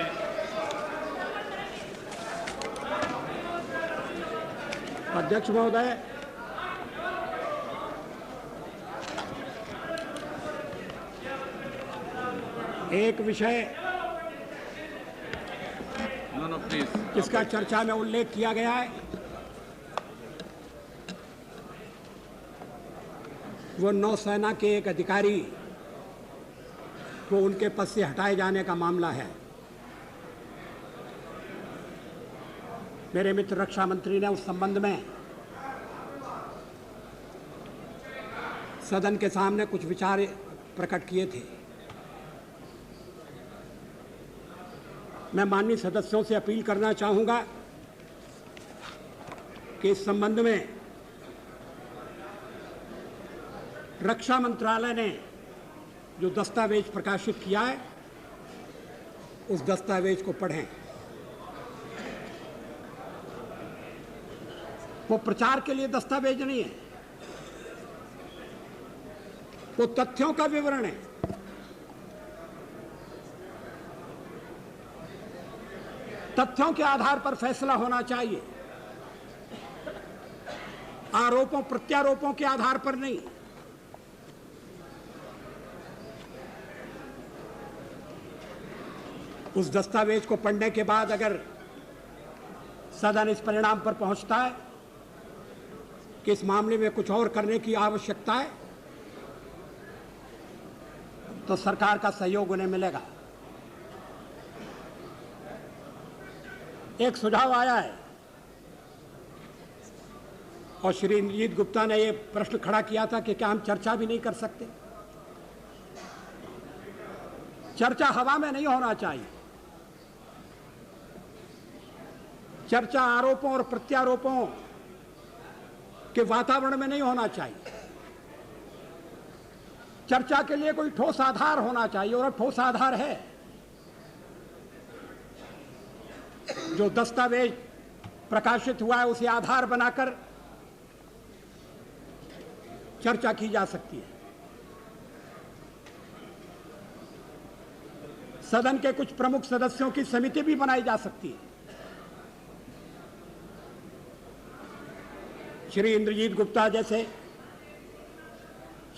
अध्यक्ष महोदय, एक विषय प्लीज जिसका चर्चा में उल्लेख किया गया है, वो नौसेना के एक अधिकारी को उनके पद से हटाए जाने का मामला है। मेरे मित्र रक्षा मंत्री ने उस संबंध में सदन के सामने कुछ विचार प्रकट किए थे। मैं माननीय सदस्यों से अपील करना चाहूंगा कि इस संबंध में रक्षा मंत्रालय ने जो दस्तावेज प्रकाशित किया है, उस दस्तावेज को पढ़ें। वो प्रचार के लिए दस्तावेज नहीं है, वो तथ्यों का विवरण है। तथ्यों के आधार पर फैसला होना चाहिए, आरोपों प्रत्यारोपों के आधार पर नहीं। उस दस्तावेज को पढ़ने के बाद अगर सदन इस परिणाम पर पहुंचता है कि इस मामले में कुछ और करने की आवश्यकता है, तो सरकार का सहयोग उन्हें मिलेगा। एक सुझाव आया है और श्री इंद्रजीत गुप्ता ने यह प्रश्न खड़ा किया था कि क्या हम चर्चा भी नहीं कर सकते। चर्चा हवा में नहीं होना चाहिए। चर्चा आरोपों और प्रत्यारोपों के वातावरण में नहीं होना चाहिए। चर्चा के लिए कोई ठोस आधार होना चाहिए, और ठोस आधार है। जो दस्तावेज प्रकाशित हुआ है उसे आधार बनाकर चर्चा की जा सकती है। सदन के कुछ प्रमुख सदस्यों की समिति भी बनाई जा सकती है। श्री इंद्रजीत गुप्ता जैसे,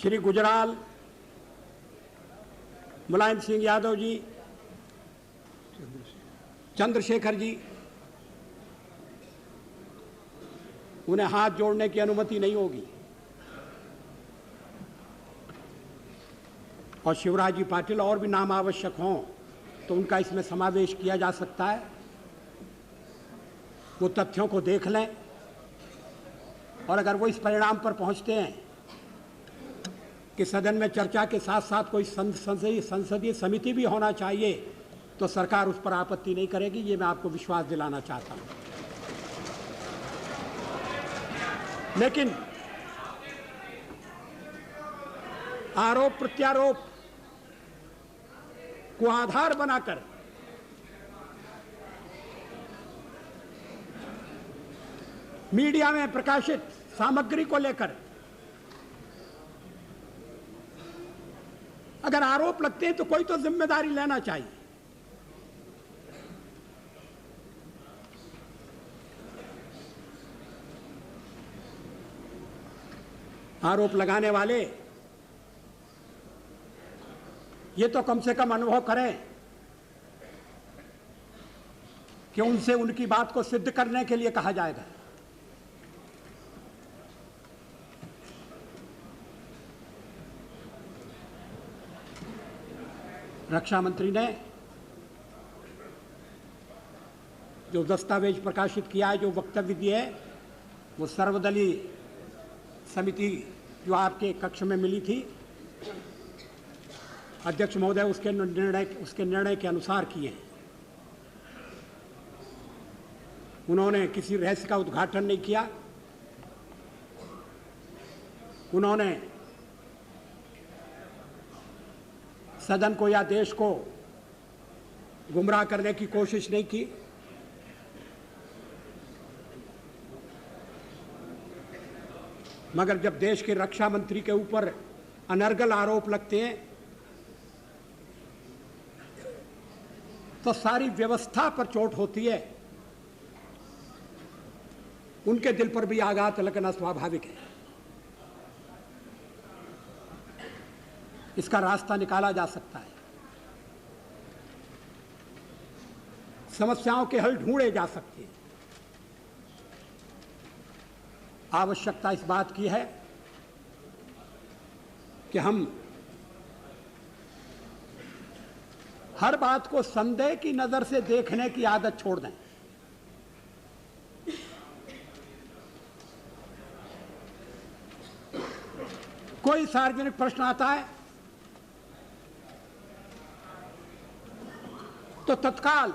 श्री गुजराल, मुलायम सिंह यादव जी, चंद्रशेखर जी, उन्हें हाथ जोड़ने की अनुमति नहीं होगी। और शिवराज जी पाटिल और भी नाम आवश्यक हों तो उनका इसमें समावेश किया जा सकता है। वो तथ्यों को देख लें और अगर वो इस परिणाम पर पहुंचते हैं कि सदन में चर्चा के साथ साथ कोई संसदीय समिति भी होना चाहिए, तो सरकार उस पर आपत्ति नहीं करेगी। ये मैं आपको विश्वास दिलाना चाहता हूं। लेकिन आरोप प्रत्यारोप को आधार बनाकर मीडिया में प्रकाशित सामग्री को लेकर अगर आरोप लगते हैं तो कोई तो जिम्मेदारी लेना चाहिए। आरोप लगाने वाले ये तो कम से कम अनुभव करें कि उनसे उनकी बात को सिद्ध करने के लिए कहा जाएगा। रक्षा मंत्री ने जो दस्तावेज प्रकाशित किया है, जो वक्तव्य दिए है, वो सर्वदलीय समिति जो आपके कक्ष में मिली थी, अध्यक्ष महोदय उसके निर्णय के अनुसार किए हैं। उन्होंने किसी रहस्य का उद्घाटन नहीं किया। उन्होंने सदन को या देश को गुमराह करने की कोशिश नहीं की। मगर जब देश के रक्षा मंत्री के ऊपर अनर्गल आरोप लगते हैं तो सारी व्यवस्था पर चोट होती है। उनके दिल पर भी आघात लगना स्वाभाविक है। इसका रास्ता निकाला जा सकता है। समस्याओं के हल ढूंढे जा सकते हैं। आवश्यकता इस बात की है कि हम हर बात को संदेह की नजर से देखने की आदत छोड़ दें। कोई सार्वजनिक प्रश्न आता है तो तत्काल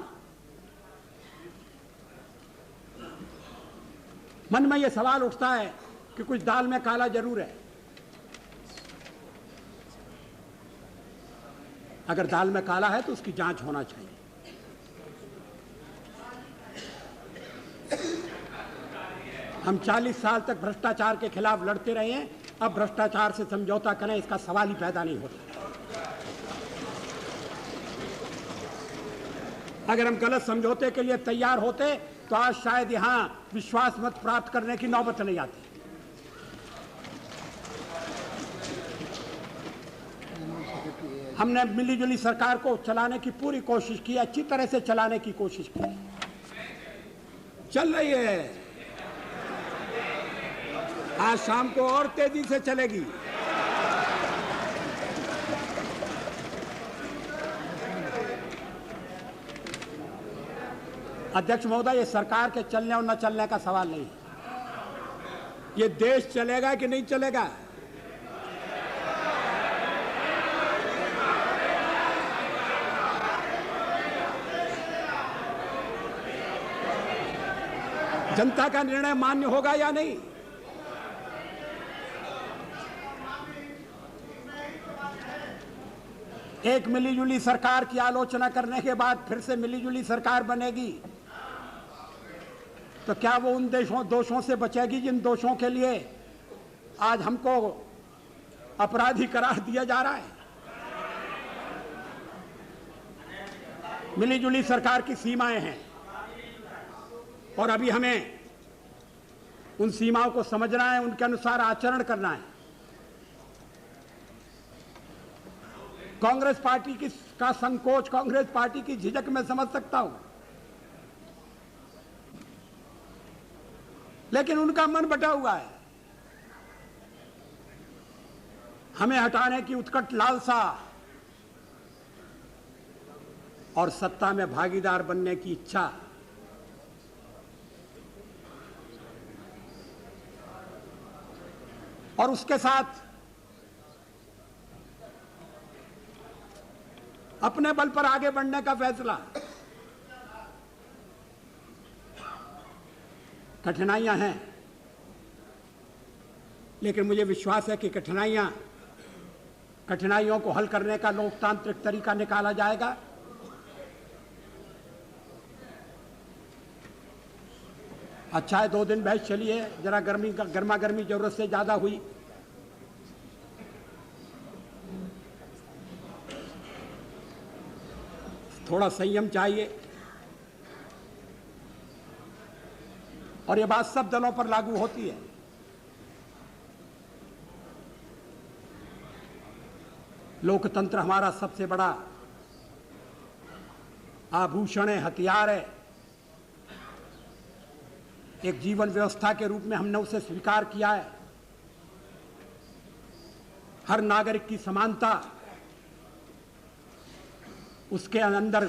मन में यह सवाल उठता है कि कुछ दाल में काला जरूर है। अगर दाल में काला है तो उसकी जांच होना चाहिए। हम 40 साल तक भ्रष्टाचार के खिलाफ लड़ते रहे हैं। अब भ्रष्टाचार से समझौता करें, इसका सवाल ही पैदा नहीं होता। अगर हम गलत समझौते के लिए तैयार होते तो आज शायद यहां विश्वास मत प्राप्त करने की नौबत नहीं आती। हमने मिलीजुली सरकार को चलाने की पूरी कोशिश की, अच्छी तरह से चलाने की कोशिश की, चल रही है। आज शाम को और तेजी से चलेगी। अध्यक्ष महोदय, ये सरकार के चलने और न चलने का सवाल नहीं है, ये देश चलेगा कि नहीं चलेगा। जनता का निर्णय मान्य होगा या नहीं। एक मिलीजुली सरकार की आलोचना करने के बाद फिर से मिलीजुली सरकार बनेगी तो क्या वो उन दोषों से बचेगी जिन दोषों के लिए आज हमको अपराधी करार दिया जा रहा है। मिलीजुली सरकार की सीमाएं हैं और अभी हमें उन सीमाओं को समझना है, उनके अनुसार आचरण करना है। कांग्रेस पार्टी का संकोच, कांग्रेस पार्टी की झिझक मैं समझ सकता हूं, लेकिन उनका मन बटा हुआ है। हमें हटाने की उत्कट लालसा और सत्ता में भागीदार बनने की इच्छा, और उसके साथ अपने बल पर आगे बढ़ने का फैसला। कठिनाइयां हैं, लेकिन मुझे विश्वास है कि कठिनाइयों को हल करने का लोकतांत्रिक तरीका निकाला जाएगा। अच्छा है 2 दिन बहस चली है, जरा गर्मा गर्मी जरूरत से ज्यादा हुई। थोड़ा संयम चाहिए और ये बात सब दलों पर लागू होती है। लोकतंत्र हमारा सबसे बड़ा आभूषण है, हथियार है। एक जीवन व्यवस्था के रूप में हमने उसे स्वीकार किया है। हर नागरिक की समानता उसके अंदर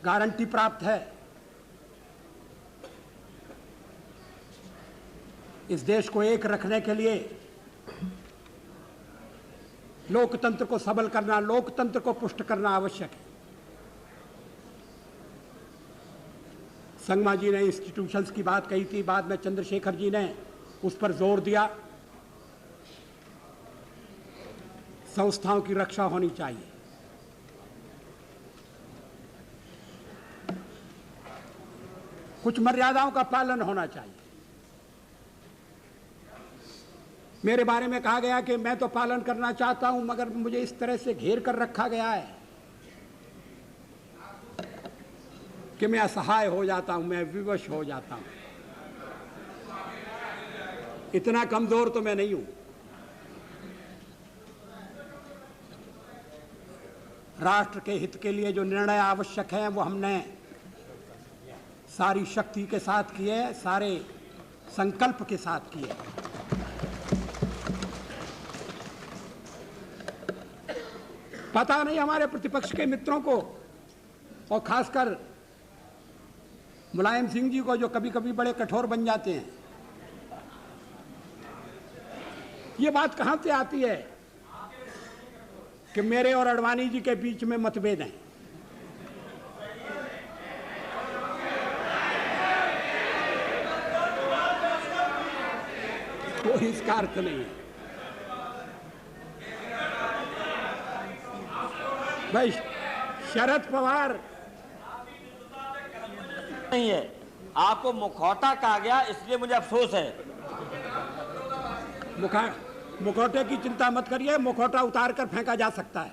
गारंटी प्राप्त है। इस देश को एक रखने के लिए लोकतंत्र को सबल करना, लोकतंत्र को पुष्ट करना आवश्यक है। संगमा जी ने इंस्टीट्यूशंस की बात कही थी, बाद में चंद्रशेखर जी ने उस पर जोर दिया। संस्थाओं की रक्षा होनी चाहिए। कुछ मर्यादाओं का पालन होना चाहिए। मेरे बारे में कहा गया कि मैं तो पालन करना चाहता हूं, मगर मुझे इस तरह से घेर कर रखा गया है कि मैं असहाय हो जाता हूं, मैं विवश हो जाता हूं। इतना कमजोर तो मैं नहीं हूं। राष्ट्र के हित के लिए जो निर्णय आवश्यक हैं वो हमने सारी शक्ति के साथ किए, सारे संकल्प के साथ किए। पता नहीं हमारे प्रतिपक्ष के मित्रों को, और खासकर मुलायम सिंह जी को, जो कभी कभी बड़े कठोर बन जाते हैं, ये बात कहां से आती है कि मेरे और अडवाणी जी के बीच में मतभेद हैं। कोई इसका अर्थ नहीं है भाई। शरद पवार नहीं है, आपको मुखौटा कहा गया, इसलिए मुझे अफसोस है। मुखौटे की चिंता मत करिए, मुखौटा उतार कर फेंका जा सकता है।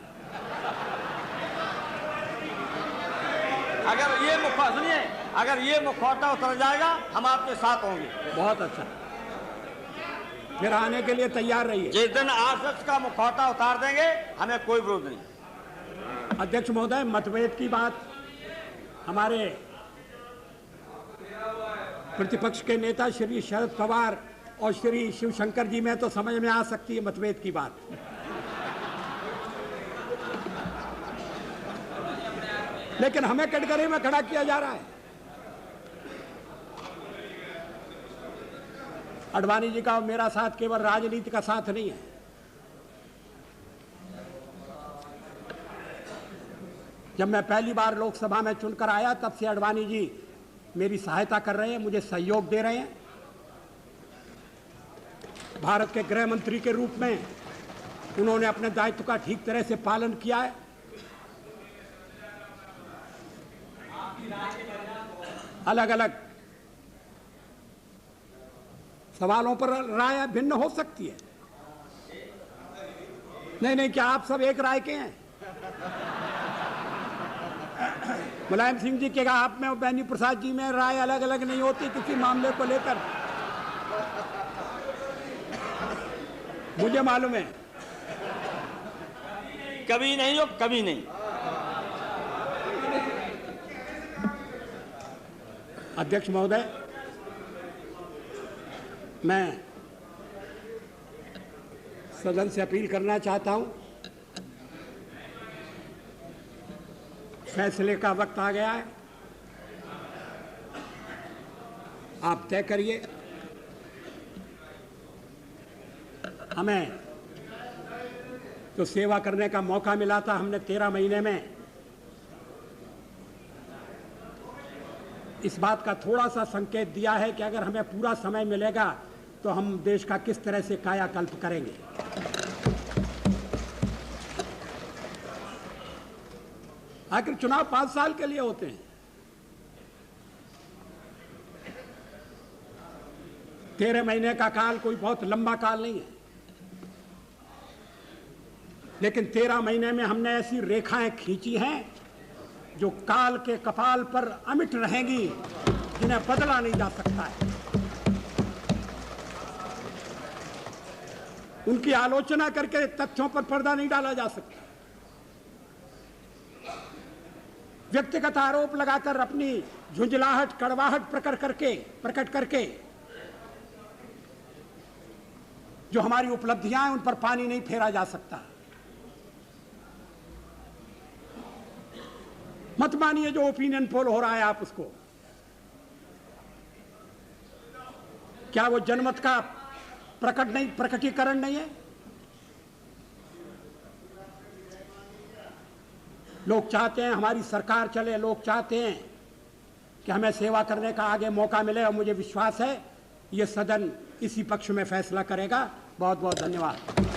अगर ये सुनिए, अगर ये मुखौटा उतर जाएगा हम आपके साथ होंगे। बहुत अच्छा, फिर आने के लिए तैयार रहिए। जिस दिन आरएसएस का मुखौटा उतार देंगे हमें कोई विरोध नहीं। अध्यक्ष महोदय, मतभेद की बात हमारे प्रतिपक्ष के नेता श्री शरद पवार और श्री शिवशंकर जी में तो समझ में आ सकती है मतभेद की बात, लेकिन हमें कटघरे में खड़ा किया जा रहा है। आडवाणी जी का और मेरा साथ केवल राजनीति का साथ नहीं है। जब मैं पहली बार लोकसभा में चुनकर आया तब से आडवाणी जी मेरी सहायता कर रहे हैं, मुझे सहयोग दे रहे हैं। भारत के गृह मंत्री के रूप में उन्होंने अपने दायित्व का ठीक तरह से पालन किया है। अलग अलग सवालों पर राय भिन्न हो सकती है। नहीं, क्या आप सब एक राय के हैं? मुलायम सिंह जी के आप में और बेनी प्रसाद जी में राय अलग अलग नहीं होती किसी मामले को लेकर, मुझे मालूम है। कभी नहीं हो, कभी नहीं। अध्यक्ष महोदय, मैं सदन से अपील करना चाहता हूं, फैसले का वक्त आ गया है। आप तय करिए। हमें तो सेवा करने का मौका मिला था, हमने 13 महीने में इस बात का थोड़ा सा संकेत दिया है कि अगर हमें पूरा समय मिलेगा तो हम देश का किस तरह से कायाकल्प करेंगे। आखिर चुनाव 5 साल के लिए होते हैं। 13 महीने का काल कोई बहुत लंबा काल नहीं है, लेकिन 13 महीने में हमने ऐसी रेखाएं खींची हैं जो काल के कपाल पर अमिट रहेंगी, जिन्हें बदला नहीं जा सकता है। उनकी आलोचना करके तथ्यों पर पर्दा नहीं डाला जा सकता। व्यक्तिगत आरोप लगाकर अपनी झुंझलाहट, कड़वाहट प्रकट करके जो हमारी उपलब्धियां हैं उन पर पानी नहीं फेरा जा सकता। मत मानिए जो ओपिनियन पोल हो रहा है आप उसको। क्या वो जनमत का प्रकटीकरण नहीं है? लोग चाहते हैं हमारी सरकार चले, लोग चाहते हैं कि हमें सेवा करने का आगे मौका मिले, और मुझे विश्वास है ये सदन इसी पक्ष में फैसला करेगा। बहुत बहुत धन्यवाद।